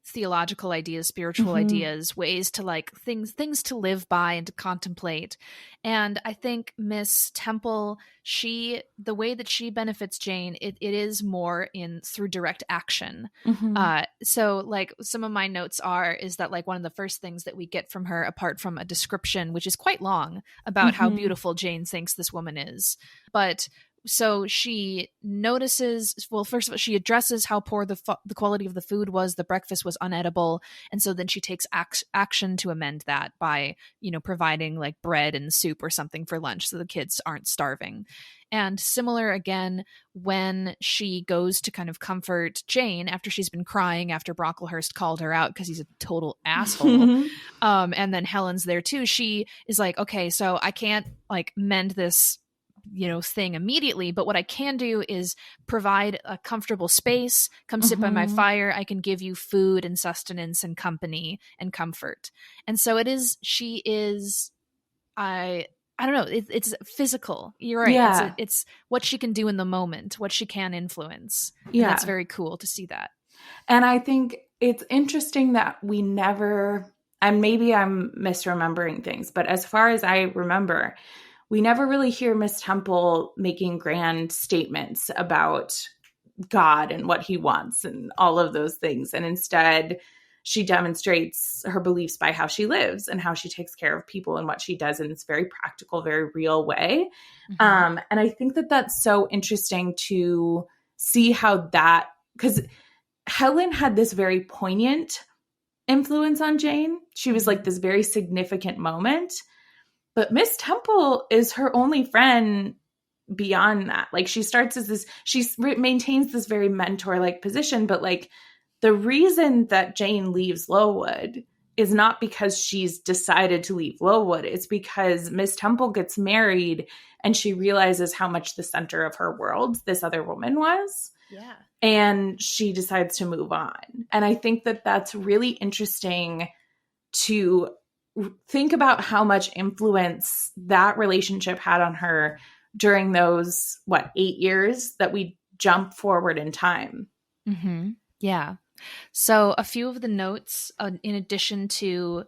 theological ideas, spiritual ideas, ways to like things to live by and to contemplate. And I think Miss Temple, the way that she benefits Jane, it is more in through direct action. So like some of my notes is that like one of the first things that we get from her, apart from a description, which is quite long, about how beautiful Jane thinks this woman is. But so she notices, well, first of all, she addresses how poor the quality of the food was. The breakfast was unedible. And so then she takes action to amend that by, providing like bread and soup or something for lunch so the kids aren't starving. And similar again, when she goes to kind of comfort Jane after she's been crying after Brocklehurst called her out because he's a total asshole. And then Helen's there too. She is like, okay, so I can't like mend this thing immediately, but what I can do is provide a comfortable space. Come sit by my fire. I can give you food and sustenance and company and comfort. And so she is I don't know, it's physical. You're right. Yeah. It's what she can do in the moment, what she can influence. Yeah. And that's very cool to see that. And I think it's interesting that we never, and maybe I'm misremembering things, but as far as I remember, we never really hear Miss Temple making grand statements about God and what he wants and all of those things. And instead, she demonstrates her beliefs by how she lives and how she takes care of people and what she does in this very practical, very real way. And I think that that's so interesting to see how that, because Helen had this very poignant influence on Jane. She was like this very significant moment. But Miss Temple is her only friend beyond that. Like she starts as this, she maintains this very mentor-like position, but like the reason that Jane leaves Lowood is not because she's decided to leave Lowood. It's because Miss Temple gets married and she realizes how much the center of her world this other woman was. Yeah. And she decides to move on. And I think that that's really interesting to think about how much influence that relationship had on her during those, 8 years that we jump forward in time. Yeah. So a few of the notes, in addition to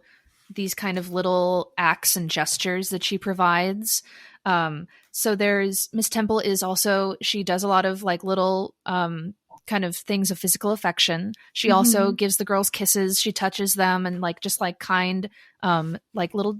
these kind of little acts and gestures that she provides. So there's Miss Temple is also, she does a lot of like little kind of things of physical affection. She also gives the girls kisses. She touches them and like just like kind like little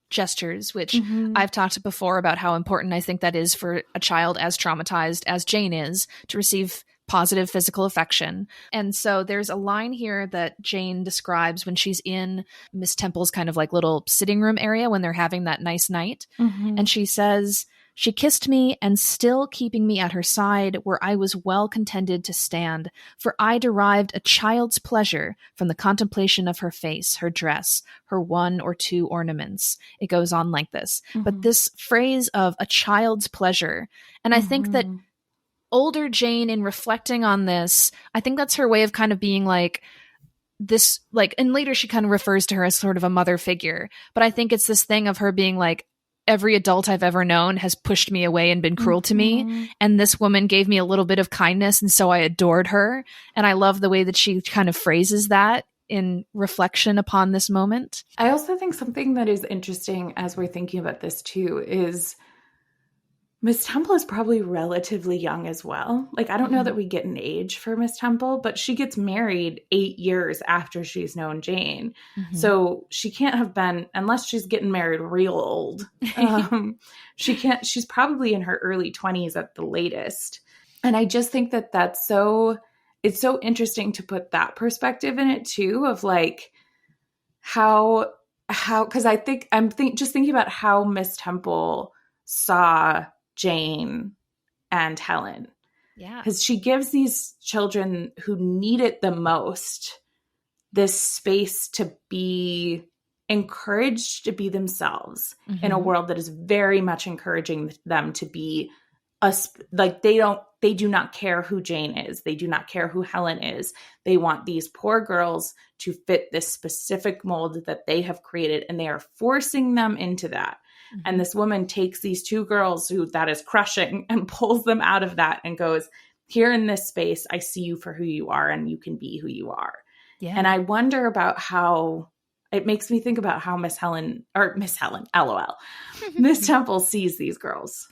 gestures, which I've talked before about how important I think that is for a child as traumatized as Jane is to receive positive physical affection. And so there's a line here that Jane describes when she's in Miss Temple's kind of like little sitting room area when they're having that nice night. And she says, "She kissed me, and still keeping me at her side, where I was well contented to stand, for I derived a child's pleasure from the contemplation of her face, her dress, her 1 or 2 ornaments." It goes on like this. But this phrase of a child's pleasure, and I think that older Jane, in reflecting on this, I think that's her way of kind of being like this, like, and later she kind of refers to her as sort of a mother figure. But I think it's this thing of her being like, every adult I've ever known has pushed me away and been cruel to me. And this woman gave me a little bit of kindness. And so I adored her. And I love the way that she kind of phrases that in reflection upon this moment. I also think something that is interesting as we're thinking about this too is Miss Temple is probably relatively young as well. Like, I don't know that we get an age for Miss Temple, but she gets married 8 years after she's known Jane. So she can't have been, unless she's getting married real old. She's probably in her early 20s at the latest. And I just think that it's so interesting to put that perspective in it too, of like how, because I think just thinking about how Miss Temple saw Jane and Helen. Yeah. Because she gives these children who need it the most this space to be encouraged to be themselves in a Mm-hmm. world that is very much encouraging them to be us. Like they do not care who Jane is. They do not care who Helen is. They want these poor girls to fit this specific mold that they have created, and they are forcing them into that. And Mm-hmm. this woman takes these two girls who that is crushing and pulls them out of that and goes, here in this space, I see you for who you are, and you can be who you are. Yeah. And I wonder about how it makes me think about how Miss Helen, LOL, Miss Temple sees these girls.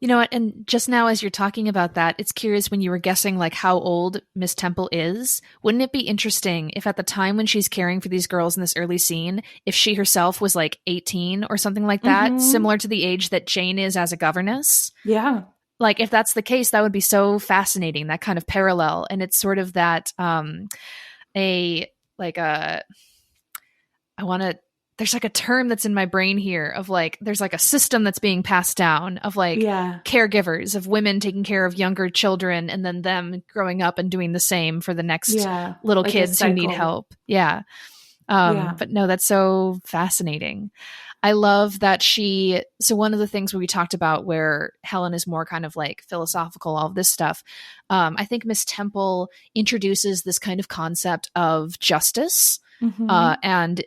You know what? And just now, as you're talking about that, it's curious when you were guessing like how old Miss Temple is. Wouldn't it be interesting if at the time when she's caring for these girls in this early scene, if she herself was like 18 or something like that, Mm-hmm. similar to the age that Jane is as a governess? Yeah. Like if that's the case, that would be so fascinating, that kind of parallel. And it's sort of that there's like a term that's in my brain here of like there's like a system that's being passed down of like caregivers, of women taking care of younger children and then them growing up and doing the same for the next little like kids who need help. But no, that's so fascinating. I love that so one of the things we talked about where Helen is more kind of like philosophical, all of this stuff. I think Miss Temple introduces this kind of concept of justice and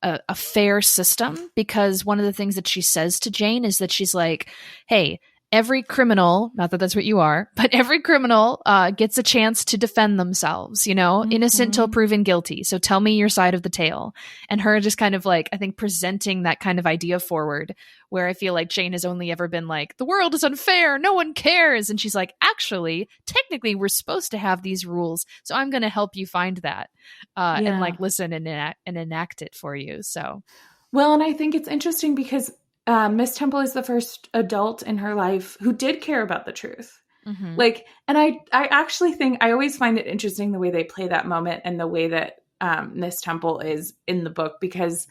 a fair system, because one of the things that she says to Jane is that she's like, hey, every criminal, not that that's what you are, but every criminal gets a chance to defend themselves, innocent till proven guilty. So tell me your side of the tale. And her just kind of like, I think, presenting that kind of idea forward, where I feel like Jane has only ever been like, the world is unfair, no one cares. And she's like, actually, technically, we're supposed to have these rules. So I'm going to help you find that and like listen and enact it for you. So, well, and I think it's interesting because Miss Temple is the first adult in her life who did care about the truth. Mm-hmm. Like, and I actually think I always find it interesting the way they play that moment and the way that Miss Temple is in the book, because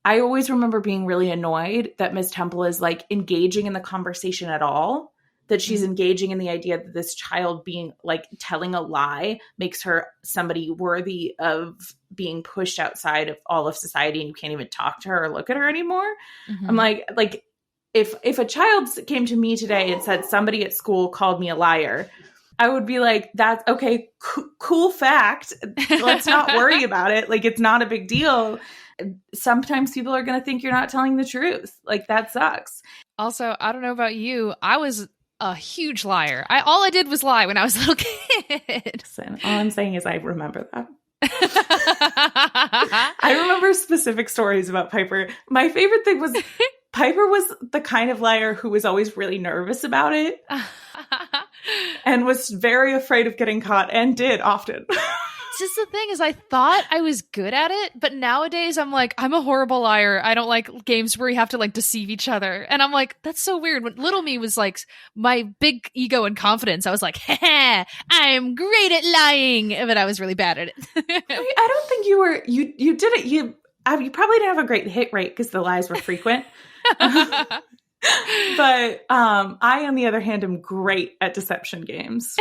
I always remember being really annoyed that Miss Temple is like engaging in the conversation at all, that she's engaging in the idea that this child being like telling a lie makes her somebody worthy of being pushed outside of all of society, and you can't even talk to her or look at her anymore. Mm-hmm. I'm like, if a child came to me today and said somebody at school called me a liar, I would be like, that's okay. Cool fact. Let's not worry about it. Like, it's not a big deal. Sometimes people are going to think you're not telling the truth. Like, that sucks. Also, I don't know about you. I was a huge liar. All I did was lie when I was a little kid. Listen, all I'm saying is I remember that. I remember specific stories about Piper. My favorite thing was Piper was the kind of liar who was always really nervous about it and was very afraid of getting caught, and did often. It's just the thing is I thought I was good at it, but nowadays I'm like, I'm a horrible liar. I don't like games where you have to like deceive each other. And I'm like, that's so weird. When little me was like my big ego and confidence, I was like, I'm great at lying. But I was really bad at it. I don't think you were, you did it. You probably didn't have a great hit rate because the lies were frequent. But I, on the other hand, am great at deception games.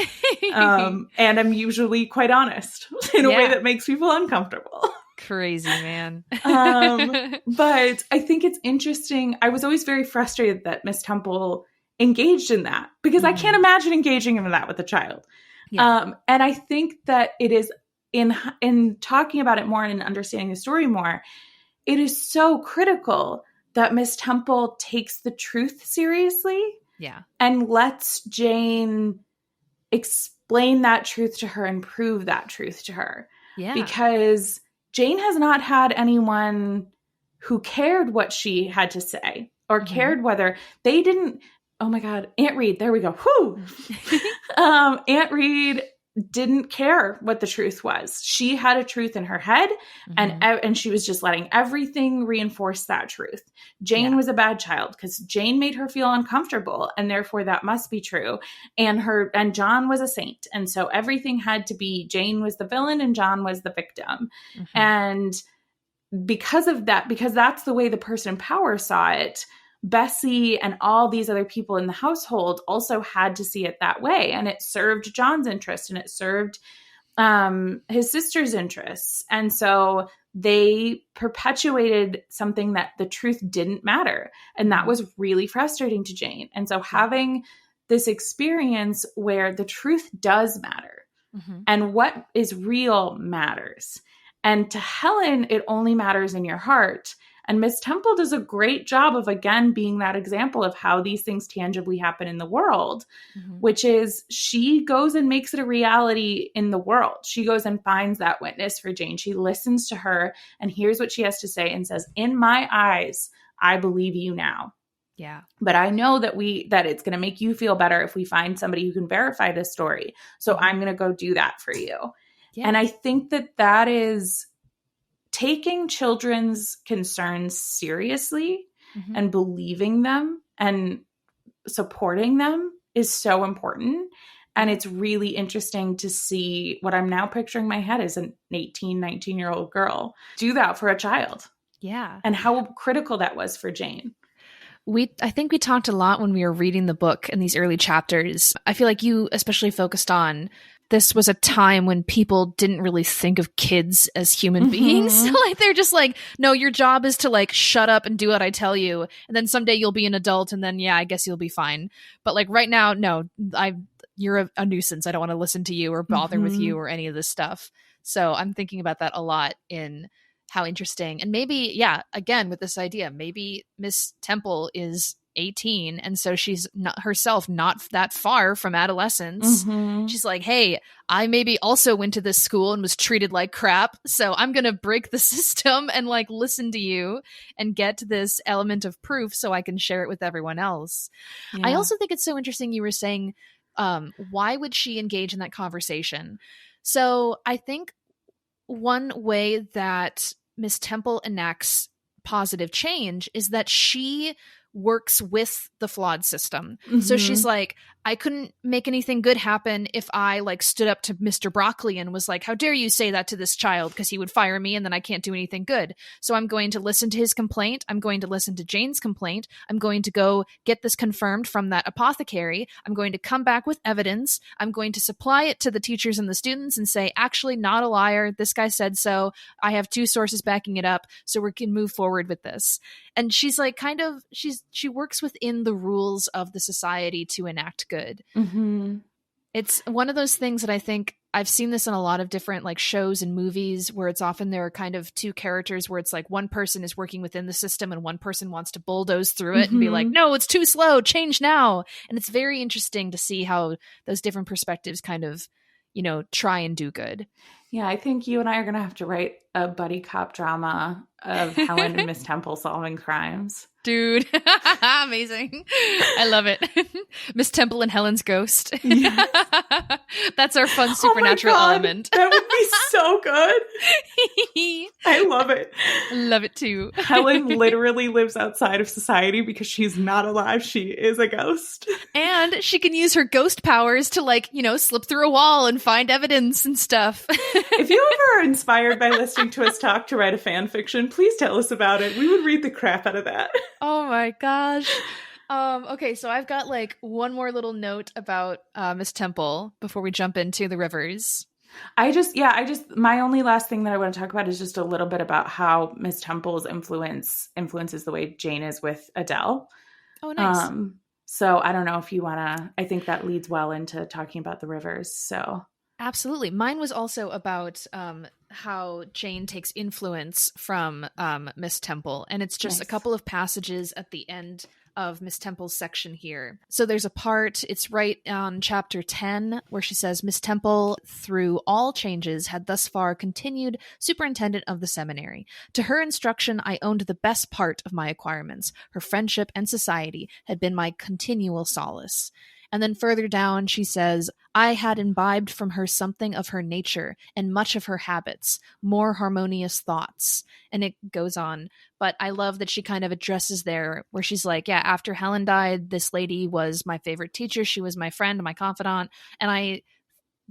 And I'm usually quite honest in a way that makes people uncomfortable. Crazy, man. But I think it's interesting. I was always very frustrated that Miss Temple engaged in that, because I can't imagine engaging in that with a child. Yeah. And I think that it is in talking about it more and in understanding the story more, it is so critical that Miss Temple takes the truth seriously. Yeah. And lets Jane explain that truth to her and prove that truth to her. Yeah. Because Jane has not had anyone who cared what she had to say or cared whether they didn't. Oh my God. Aunt Reed. There we go. Whoo. Aunt Reed didn't care what the truth was. She had a truth in her head, and she was just letting everything reinforce that truth. Jane was a bad child because Jane made her feel uncomfortable, and therefore that must be true. And John was a saint, and so everything had to be Jane was the villain and John was the victim. And because of that, because that's the way the person in power saw it, Bessie and all these other people in the household also had to see it that way. And it served John's interest, and it served his sister's interests. And so they perpetuated something that the truth didn't matter. And that was really frustrating to Jane. And so having this experience where the truth does matter and what is real matters. And to Helen, it only matters in your heart. And Miss Temple does a great job of, again, being that example of how these things tangibly happen in the world, which is she goes and makes it a reality in the world. She goes and finds that witness for Jane. She listens to her and hears what she has to say and says, in my eyes, I believe you now. Yeah. But I know that it's going to make you feel better if we find somebody who can verify this story. So I'm going to go do that for you. Yeah. And I think that is taking children's concerns seriously and believing them and supporting them is so important. And it's really interesting to see what I'm now picturing in my head as an 18, 19-year-old girl do that for a child. Yeah. And how critical that was for Jane. I think we talked a lot when we were reading the book in these early chapters. I feel like you especially focused on this was a time when people didn't really think of kids as human beings. Like they're just like, no, your job is to like shut up and do what I tell you. And then someday you'll be an adult and then, yeah, I guess you'll be fine. But like right now, no, you're a nuisance. I don't want to listen to you or bother with you or any of this stuff. So I'm thinking about that a lot in how interesting. And maybe, yeah, again, with this idea, maybe Miss Temple is 18 and so she's not herself not that far from adolescence. She's like, hey, I maybe also went to this school and was treated like crap, so I'm gonna break the system and like listen to you and get this element of proof so I can share it with everyone else. I also think it's so interesting you were saying why would she engage in that conversation? So I think one way that Miss Temple enacts positive change is that she works with the flawed system. So she's like, I couldn't make anything good happen if I like stood up to Mr. Broccoli and was like, how dare you say that to this child, because he would fire me and then I can't do anything good. So I'm going to listen to his complaint. I'm going to listen to Jane's complaint. I'm going to go get this confirmed from that apothecary. I'm going to come back with evidence. I'm going to supply it to the teachers and the students and say, actually, not a liar. This guy said so. I have 2 sources backing it up, so we can move forward with this. And she's like she works within the rules of the society to enact good. It's one of those things that I think I've seen this in a lot of different like shows and movies where it's often there are kind of 2 characters where it's like one person is working within the system and one person wants to bulldoze through it and be like, no, it's too slow, change now. And it's very interesting to see how those different perspectives kind of, try and do good. Yeah, I think you and I are going to have to write a buddy cop drama of Helen and Miss Temple solving crimes. Dude, amazing. I love it. Miss Temple and Helen's ghost. Yes. That's our fun supernatural element. That would be so good. I love it. Love it too. Helen literally lives outside of society because she's not alive. She is a ghost. And she can use her ghost powers to like, slip through a wall and find evidence and stuff. If you ever are inspired by listening to us talk to write a fan fiction, please tell us about it. We would read the crap out of that. Oh my gosh. Okay, so I've got like one more little note about Miss Temple before we jump into the rivers. My only last thing that I want to talk about is just a little bit about how Miss Temple's influences the way Jane is with Adele. Oh, nice. So I don't know if you want to, I think that leads well into talking about the rivers. So absolutely. Mine was also about how Jane takes influence from Miss Temple. And it's just a couple of passages at the end of Miss Temple's section here. So there's a part, it's right on chapter 10, where she says, Miss Temple, through all changes, had thus far continued superintendent of the seminary. To her instruction, I owned the best part of my acquirements. Her friendship and society had been my continual solace. And then further down, she says, I had imbibed from her something of her nature and much of her habits, more harmonious thoughts. And it goes on. But I love that she kind of addresses there where she's like, yeah, after Helen died, this lady was my favorite teacher. She was my friend, my confidant. And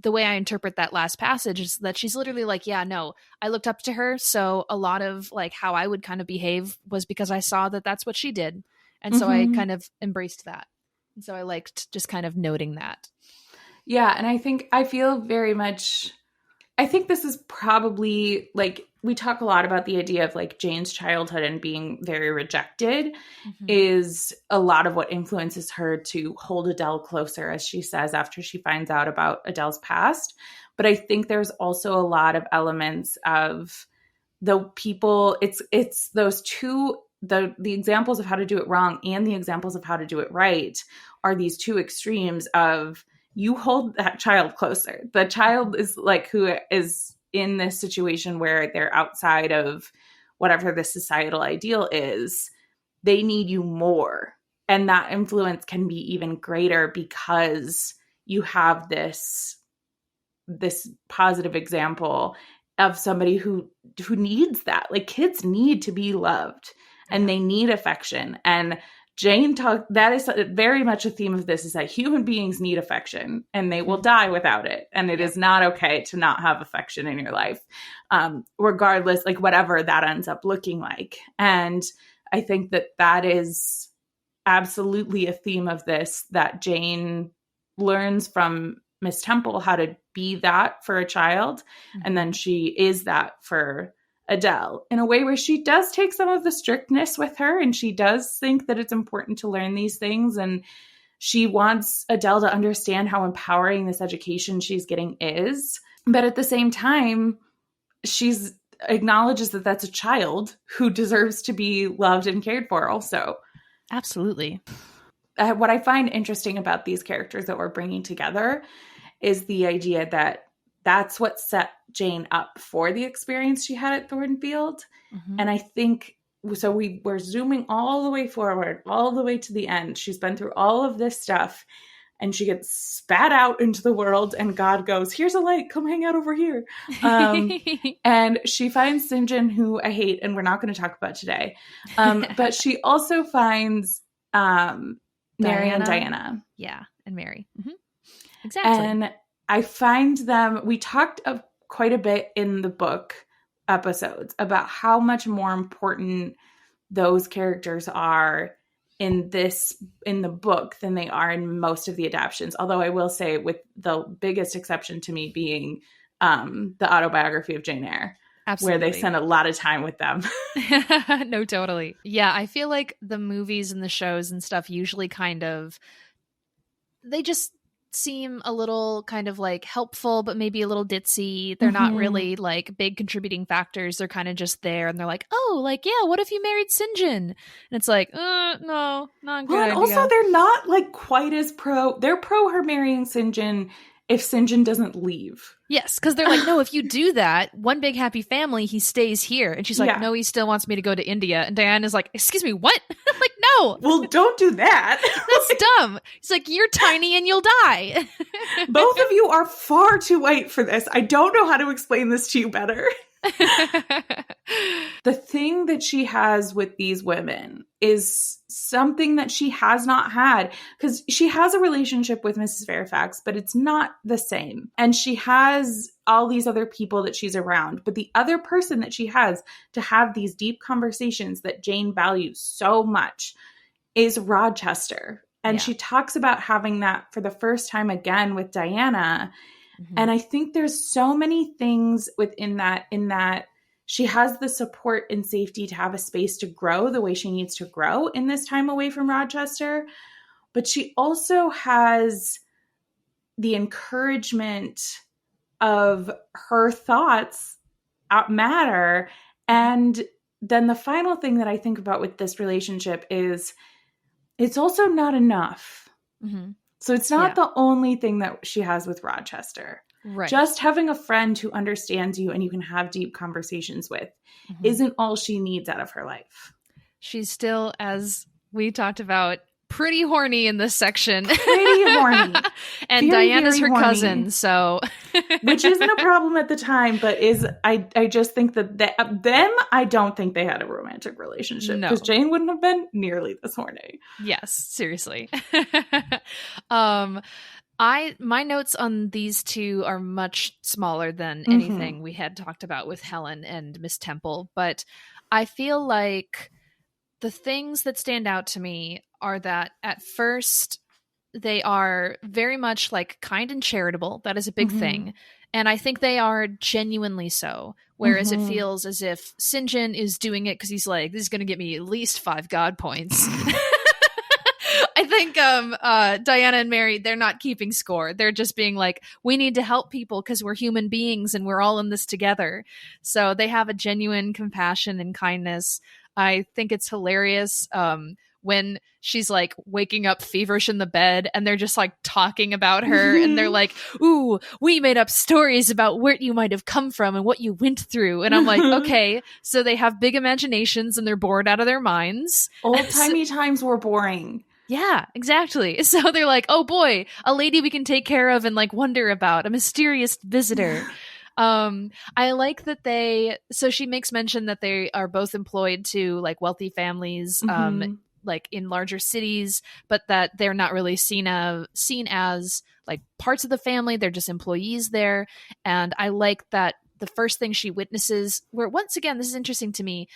the way I interpret that last passage is that she's literally like, yeah, no, I looked up to her. So a lot of like how I would kind of behave was because I saw that that's what she did. And so I kind of embraced that. And so I liked just kind of noting that. Yeah. And I feel very much I think this is probably like, we talk a lot about the idea of like Jane's childhood and being very rejected Mm-hmm. is a lot of what influences her to hold Adele closer, as she says after she finds out about Adele's past. But I think there's also a lot of elements of the people, it's those two, the examples of how to do it wrong and the examples of how to do it right are these two extremes of, you hold that child closer. The child is like, who is in this situation where they're outside of whatever the societal ideal is, they need you more. And that influence can be even greater because you have this positive example of somebody who needs that. Like, kids need to be loved and they need affection. And Jane that is very much a theme of this, is that human beings need affection and they will die without it. And it is not okay to not have affection in your life, regardless, like whatever that ends up looking like. And I think that is absolutely a theme of this, that Jane learns from Miss Temple how to be that for a child. And then she is that for Adele in a way where she does take some of the strictness with her, and she does think that it's important to learn these things. And she wants Adele to understand how empowering this education she's getting is. But at the same time, she's acknowledges that that's a child who deserves to be loved and cared for also. Absolutely. What I find interesting about these characters that we're bringing together is the idea that that's what set Jane up for the experience she had at Thornfield. Mm-hmm. And I think, so we're zooming all the way forward, all the way to the end. She's been through all of this stuff and she gets spat out into the world and God goes, here's a light, come hang out over here. And she finds St. John, who I hate, and we're not going to talk about today. But she also finds Mary and Diana. Yeah, and Mary. Mm-hmm. Exactly. And I find them, we talked quite a bit in the book episodes about how much more important those characters are in the book than they are in most of the adaptions. Although I will say, with the biggest exception to me being the autobiography of Jane Eyre. Absolutely. Where they spend a lot of time with them. No, totally. Yeah, I feel like the movies and the shows and stuff usually they just seem a little kind of like helpful, but maybe a little ditzy. They're not really like big contributing factors. They're kind of just there, and they're like, oh, like, yeah, what if you married St. John? And it's like, no, not good. Well, and also they're not like quite as they're pro her marrying St. John if St. John doesn't leave. Yes, because they're like, no, if you do that, one big happy family, he stays here. And she's like, no, he still wants me to go to India. And Diana's like, excuse me, what? Like, no. Well, don't do that. That's dumb. He's like, you're tiny and you'll die. Both of you are far too white for this. I don't know how to explain this to you better. The thing that she has with these women is something that she has not had, because she has a relationship with Mrs. Fairfax, but it's not the same. And she has all these other people that she's around. But the other person that she has to have these deep conversations that Jane values so much is Rochester. And she talks about having that for the first time again with Diana. Mm-hmm. And I think there's so many things within that, in that she has the support and safety to have a space to grow the way she needs to grow in this time away from Rochester. But she also has the encouragement of her thoughts matter. And then the final thing that I think about with this relationship is it's also not enough. Mm-hmm. So it's not the only thing that she has with Rochester. Right. Just having a friend who understands you and you can have deep conversations with isn't all she needs out of her life. She's still, as we talked about, pretty horny in this section. Pretty horny. And very, Diana's her horny. Cousin, so. Which isn't a problem at the time, but I just think that I don't think they had a romantic relationship. Because Jane wouldn't have been nearly this horny. Yes, seriously. My notes on these two are much smaller than anything we had talked about with Helen and Miss Temple, but I feel like the things that stand out to me are that at first they are very much like kind and charitable. That is a big thing. And I think they are genuinely so. Whereas it feels as if Sinjin is doing it because he's like, this is going to get me at least 5 God points. I think Diana and Mary, they're not keeping score. They're just being like, we need to help people because we're human beings and we're all in this together. So they have a genuine compassion and kindness. I think it's hilarious when she's like waking up feverish in the bed and they're just like talking about her and they're like, ooh, we made up stories about where you might have come from and what you went through. And I'm like, okay, so they have big imaginations and they're bored out of their minds. Old-timey times were boring. Yeah, exactly. So they're like, oh boy, a lady we can take care of and like wonder about, a mysterious visitor. I like that so she makes mention that they are both employed to like wealthy families, like in larger cities, but that they're not really seen as like parts of the family. They're just employees there. And I like that the first thing she witnesses, where once again, this is interesting to me,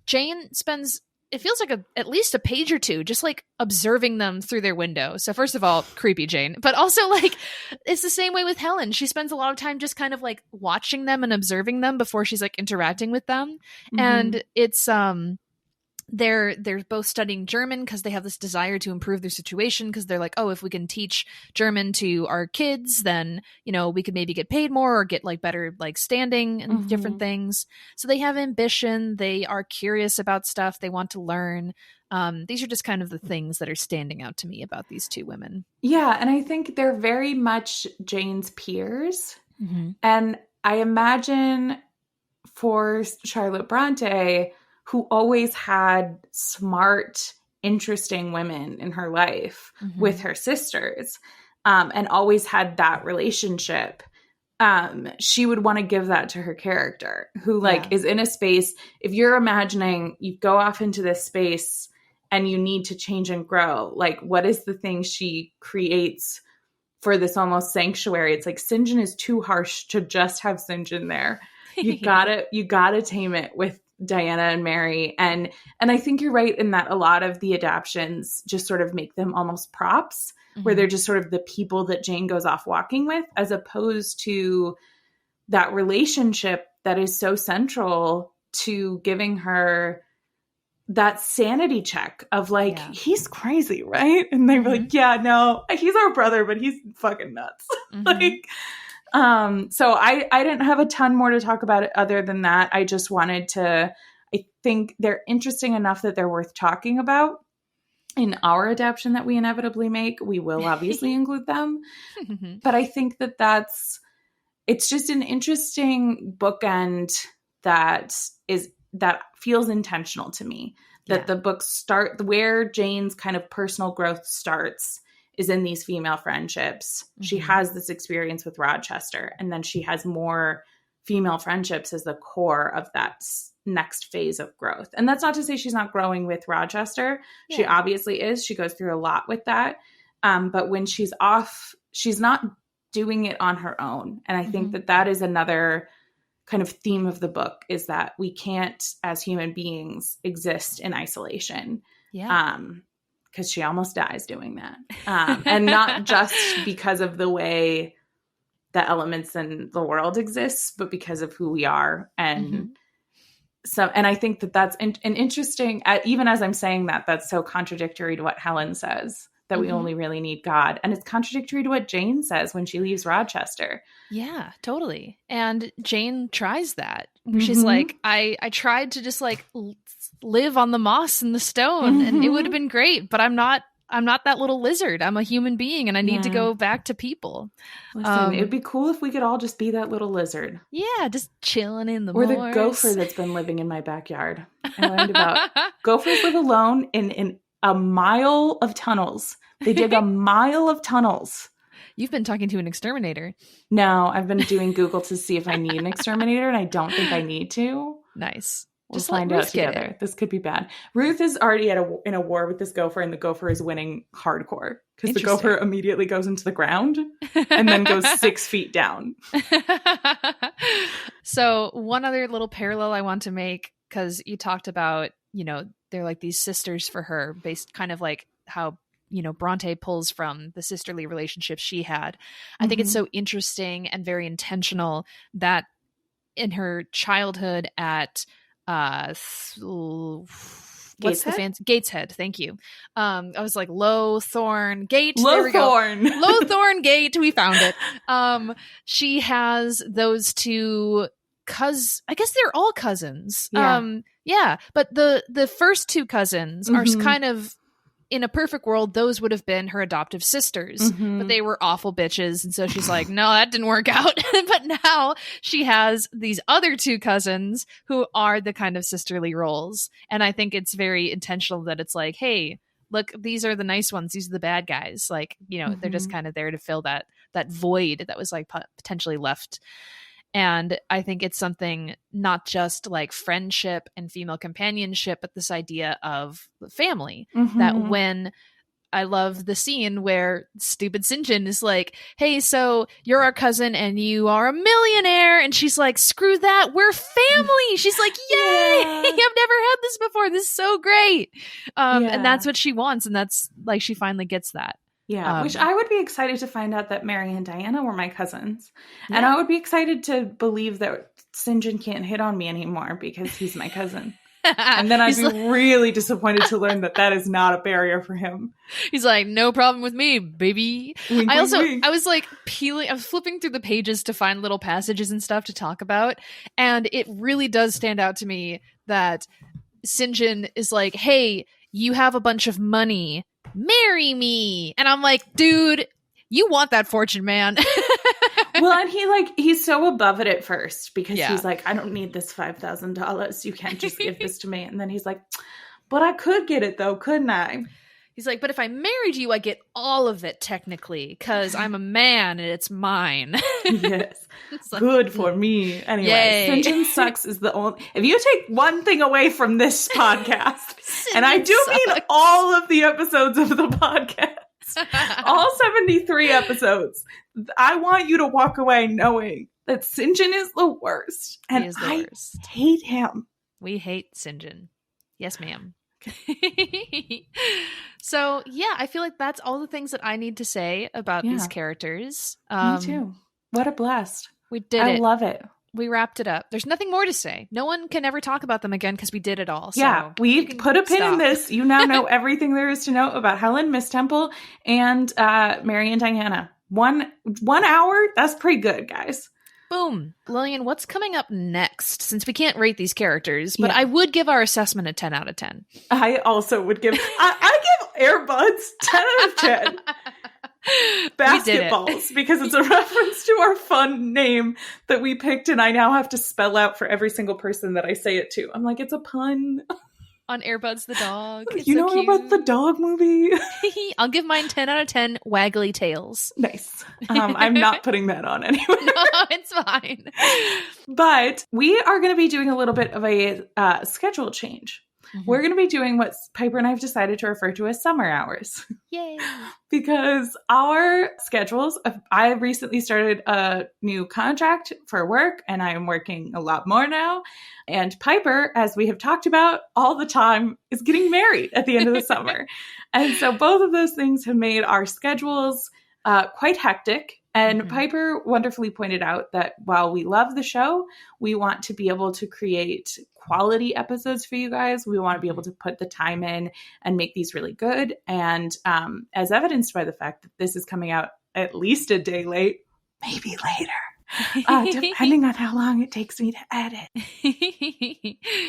Jane spends, it feels like at least a page or two just like observing them through their window. So first of all, creepy Jane, but also like it's the same way with Helen. She spends a lot of time just kind of like watching them and observing them before she's like interacting with them. And it's they're both studying German because they have this desire to improve their situation, because they're like, oh, if we can teach German to our kids, then, you know, we could maybe get paid more or get like better like standing and different things. So they have ambition, they are curious about stuff, they want to learn. These are just kind of the things that are standing out to me about these two women. Yeah, and I think they're very much Jane's peers. And I imagine for Charlotte Bronte, who always had smart, interesting women in her life with her sisters, and always had that relationship, she would want to give that to her character, who like is in a space. If you're imagining you go off into this space and you need to change and grow, like what is the thing she creates for this almost sanctuary? It's like Sinjin is too harsh to just have Sinjin there. You gotta tame it with Diana and Mary. And I think you're right in that a lot of the adaptions just sort of make them almost props, where they're just sort of the people that Jane goes off walking with, as opposed to that relationship that is so central to giving her that sanity check of like, he's crazy, right? And they were like, yeah, no, he's our brother, but he's fucking nuts. Like, so I didn't have a ton more to talk about it other than that. I just wanted to, I think they're interesting enough that they're worth talking about. In our adaptation that we inevitably make, we will obviously include them. But I think that it's just an interesting bookend that feels intentional to me. That the books start where Jane's kind of personal growth starts is in these female friendships. She has this experience with Rochester, and then she has more female friendships as the core of that next phase of growth. And that's not to say she's not growing with Rochester. Yeah. She obviously is. She goes through a lot with that. But when she's off, she's not doing it on her own. And I think that is another kind of theme of the book, is that we can't, as human beings, exist in isolation. Yeah. Because she almost dies doing that. And not just because of the way the elements in the world exists, but because of who we are. And so, and I think that's an interesting, even as I'm saying that, that's so contradictory to what Helen says, that we only really need God. And it's contradictory to what Jane says when she leaves Rochester. Yeah, totally. And Jane tries that. She's like, I tried to just like live on the moss and the stone and it would have been great, but I'm not that little lizard. I'm a human being and I need to go back to people. Listen, it would be cool if we could all just be that little lizard. Yeah, just chilling in the Or moors. the gopher that's been living in my backyard. I learned about gophers live alone in a mile of tunnels. They dig a mile of tunnels. You've been talking to an exterminator. No, I've been doing Google to see if I need an exterminator, and I don't think I need to. Nice. We'll just find out together. This could be bad. Ruth is already in a war with this gopher, and the gopher is winning hardcore because the gopher immediately goes into the ground and then goes 6 feet down. So one other little parallel I want to make, because you talked about, they're like these sisters for her, based kind of like how Bronte pulls from the sisterly relationship she had. I think it's Mm-hmm. so interesting and very intentional that in her childhood at what's the Gateshead? fancy Gateshead, thank you. I was like Lowthorn Gate, there we go. Lowthorn. Lowthorn Gate, we found it. She has those two I guess they're all cousins. Yeah. Yeah, but the first two cousins are Mm-hmm. kind of, in a perfect world, those would have been her adoptive sisters, Mm-hmm. but they were awful bitches. And so she's like, no, that didn't work out. But now she has these other two cousins who are the kind of sisterly roles. And I think it's very intentional that it's like, hey, look, these are the nice ones. These are the bad guys. Like, they're just kind of there to fill that void that was like potentially left. And I think it's something not just like friendship and female companionship, but this idea of family. Mm-hmm. That when I love the scene where stupid St. John is like, hey, so you're our cousin and you are a millionaire. And she's like, screw that. We're family. She's like, yay. Yeah. I've never had this before. This is so great. Yeah. And that's what she wants. And that's like, she finally gets that. Yeah, which I would be excited to find out that Mary and Diana were my cousins. Yeah. And I would be excited to believe that St. John can't hit on me anymore because he's my cousin. And then I'd be really disappointed to learn that is not a barrier for him. He's like, no problem with me, baby. Wink, I wink. was like I was flipping through the pages to find little passages and stuff to talk about. And it really does stand out to me that St. John is like, hey, you have a bunch of money. Marry me. And I'm like, dude, you want that fortune, man. Well, and he's so above it at first because Yeah. he's like, I don't need this $5,000. You can't just give this to me. And then he's like, but I could get it though, couldn't I? He's like, but if I married you, I get all of it technically because I'm a man and it's mine. Yes. It's like, good for me. Anyway, Yay. St. John sucks is the only... If you take one thing away from this podcast, and I do mean all of the episodes of the podcast, all 73 episodes, I want you to walk away knowing that St. John is the worst. And He is the I worst. hate him. We hate St. John. Yes, ma'am. So, yeah, I feel like that's all the things that I need to say about these characters. Me too. What a blast. We did I it. love it. We wrapped it up. There's nothing more to say. No one can ever talk about them again because we did it all. So yeah, we put a pin in this. You now know everything there is to know about Helen, Miss Temple, and Mary and Diana. 1 hour? That's pretty good, guys. Boom. Lillian, what's coming up next? Since we can't rate these characters, but I would give our assessment a 10 out of 10. I also would give... I give Airbuds 10 out of 10. Basketballs, because it's a reference to our fun name that we picked, and I now have to spell out for every single person that I say it to. I'm like, it's a pun. On Airbuds the dog. It's you so know cute. about the dog movie? I'll give mine 10 out of 10 waggly tails. Nice. I'm not putting that on anyway. No, it's fine. But we are going to be doing a little bit of a schedule change. Mm-hmm. We're going to be doing what Piper and I have decided to refer to as summer hours. Yay. Because our schedules, I recently started a new contract for work, and I am working a lot more now. And Piper, as we have talked about all the time, is getting married at the end of the summer. And so both of those things have made our schedules quite hectic. And Piper wonderfully pointed out that while we love the show, we want to be able to create quality episodes for you guys. We want to be able to put the time in and make these really good. And as evidenced by the fact that this is coming out at least a day late, maybe later, depending on how long it takes me to edit.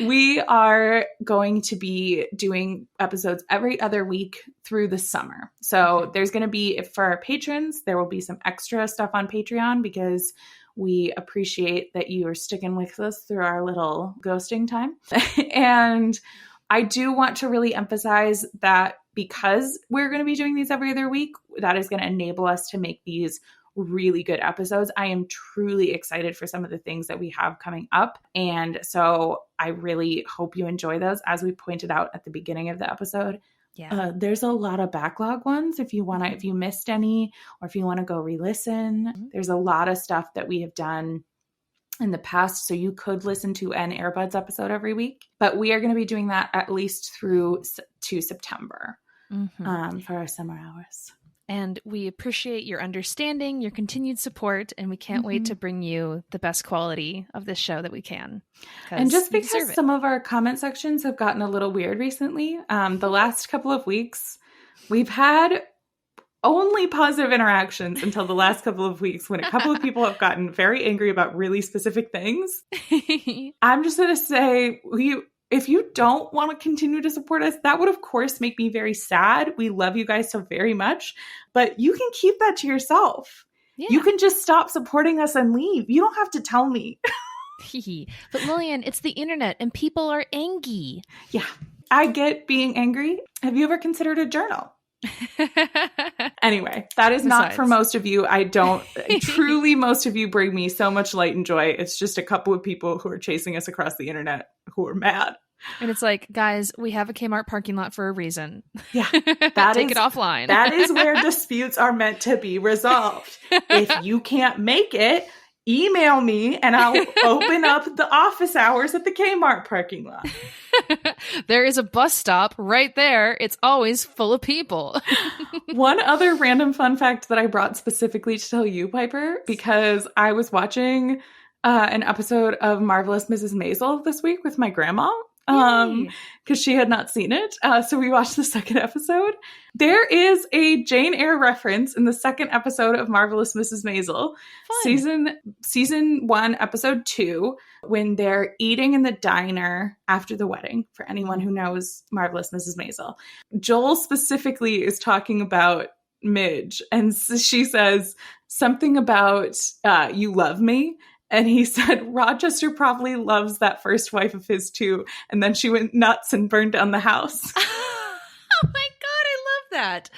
We are going to be doing episodes every other week through the summer. So there's going to be, for our patrons, there will be some extra stuff on Patreon because we appreciate that you are sticking with us through our little ghosting time. And I do want to really emphasize that because we're going to be doing these every other week, that is going to enable us to make these really good episodes. I am truly excited for some of the things that we have coming up. And so I really hope you enjoy those. As we pointed out at the beginning of the episode, there's a lot of backlog ones. If you missed any, or if you want to go re-listen, there's a lot of stuff that we have done in the past. So you could listen to an Airbuds episode every week, but we are going to be doing that at least through to September. for our summer hours. And we appreciate your understanding, your continued support, and we can't wait to bring you the best quality of this show that we can. And just because some of our comment sections have gotten a little weird recently, the last couple of weeks, we've had only positive interactions until the last couple of weeks when a couple of people have gotten very angry about really specific things. I'm just going to say, if you don't want to continue to support us, that would, of course, make me very sad. We love you guys so very much, but you can keep that to yourself. Yeah. You can just stop supporting us and leave. You don't have to tell me. But Lillian, it's the internet and people are angry. Yeah, I get being angry. Have you ever considered a journal? Anyway, that is not for most of you. I don't truly, most of you bring me so much light and joy. It's just a couple of people who are chasing us across the internet who are mad. And it's like, guys, we have a Kmart parking lot for a reason. Yeah. Take it offline. That is where disputes are meant to be resolved. If you can't make it, email me and I'll open up the office hours at the Kmart parking lot. There is a bus stop right there. It's always full of people. One other random fun fact that I brought specifically to tell you, Piper, because I was watching an episode of Marvelous Mrs. Maisel this week with my grandma. Because she had not seen it. So we watched the second episode. There is a Jane Eyre reference in the second episode of Marvelous Mrs. Maisel. Season 1, episode 2, when they're eating in the diner after the wedding, for anyone who knows Marvelous Mrs. Maisel. Joel specifically is talking about Midge, and she says something about you love me. And he said, Rochester probably loves that first wife of his too. And then she went nuts and burned down the house. Oh my God, I love that.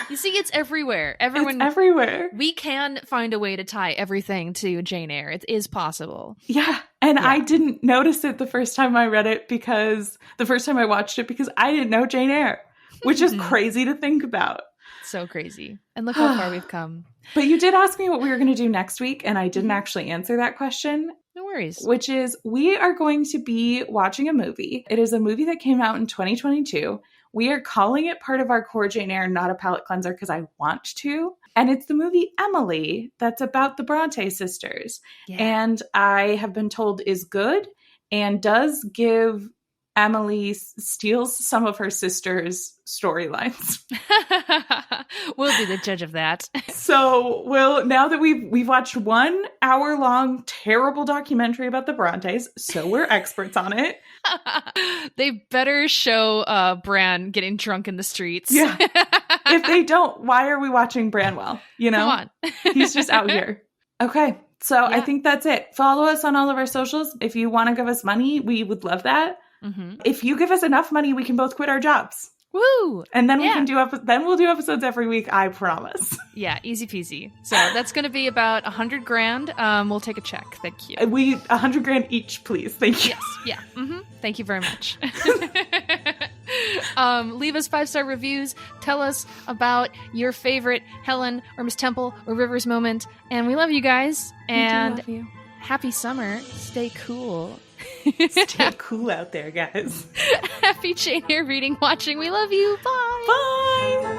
You see, it's everywhere. It's everywhere. We can find a way to tie everything to Jane Eyre. It is possible. Yeah. And I didn't notice it the first time I read it because I watched it because I didn't know Jane Eyre, which is crazy to think about. So crazy. And look how far we've come. But you did ask me what we were going to do next week, and I didn't actually answer that question. No worries. Which is, we are going to be watching a movie. It is a movie that came out in 2022. We are calling it part of our core Jane Eyre, not a palate cleanser, because I want to. And it's the movie Emily, that's about the Bronte sisters. Yeah. And I have been told is good and does give Emily steals some of her sister's storylines. We'll be the judge of that. So, now that we've watched 1 hour-long terrible documentary about the Brontes, so we're experts on it. They better show Bran getting drunk in the streets. Yeah. If they don't, why are we watching Branwell? You know? Come on. He's just out here. Okay. So I think that's it. Follow us on all of our socials. If you want to give us money, we would love that. Mm-hmm. If you give us enough money, we can both quit our jobs. Woo! And then we'll do episodes every week, I promise. Yeah, easy peasy. So that's going to be about $100,000. We'll take a check. Thank you. $100,000 each, please. Thank you. Yes. Yeah. Mm-hmm. Thank you very much. Leave us 5-star reviews. Tell us about your favorite Helen or Miss Temple or Rivers moment. And we love you guys. And we do love you. Happy summer. Stay cool. Stay cool out there, guys. Happy Jane Eyre reading, watching. We love you. Bye. Bye.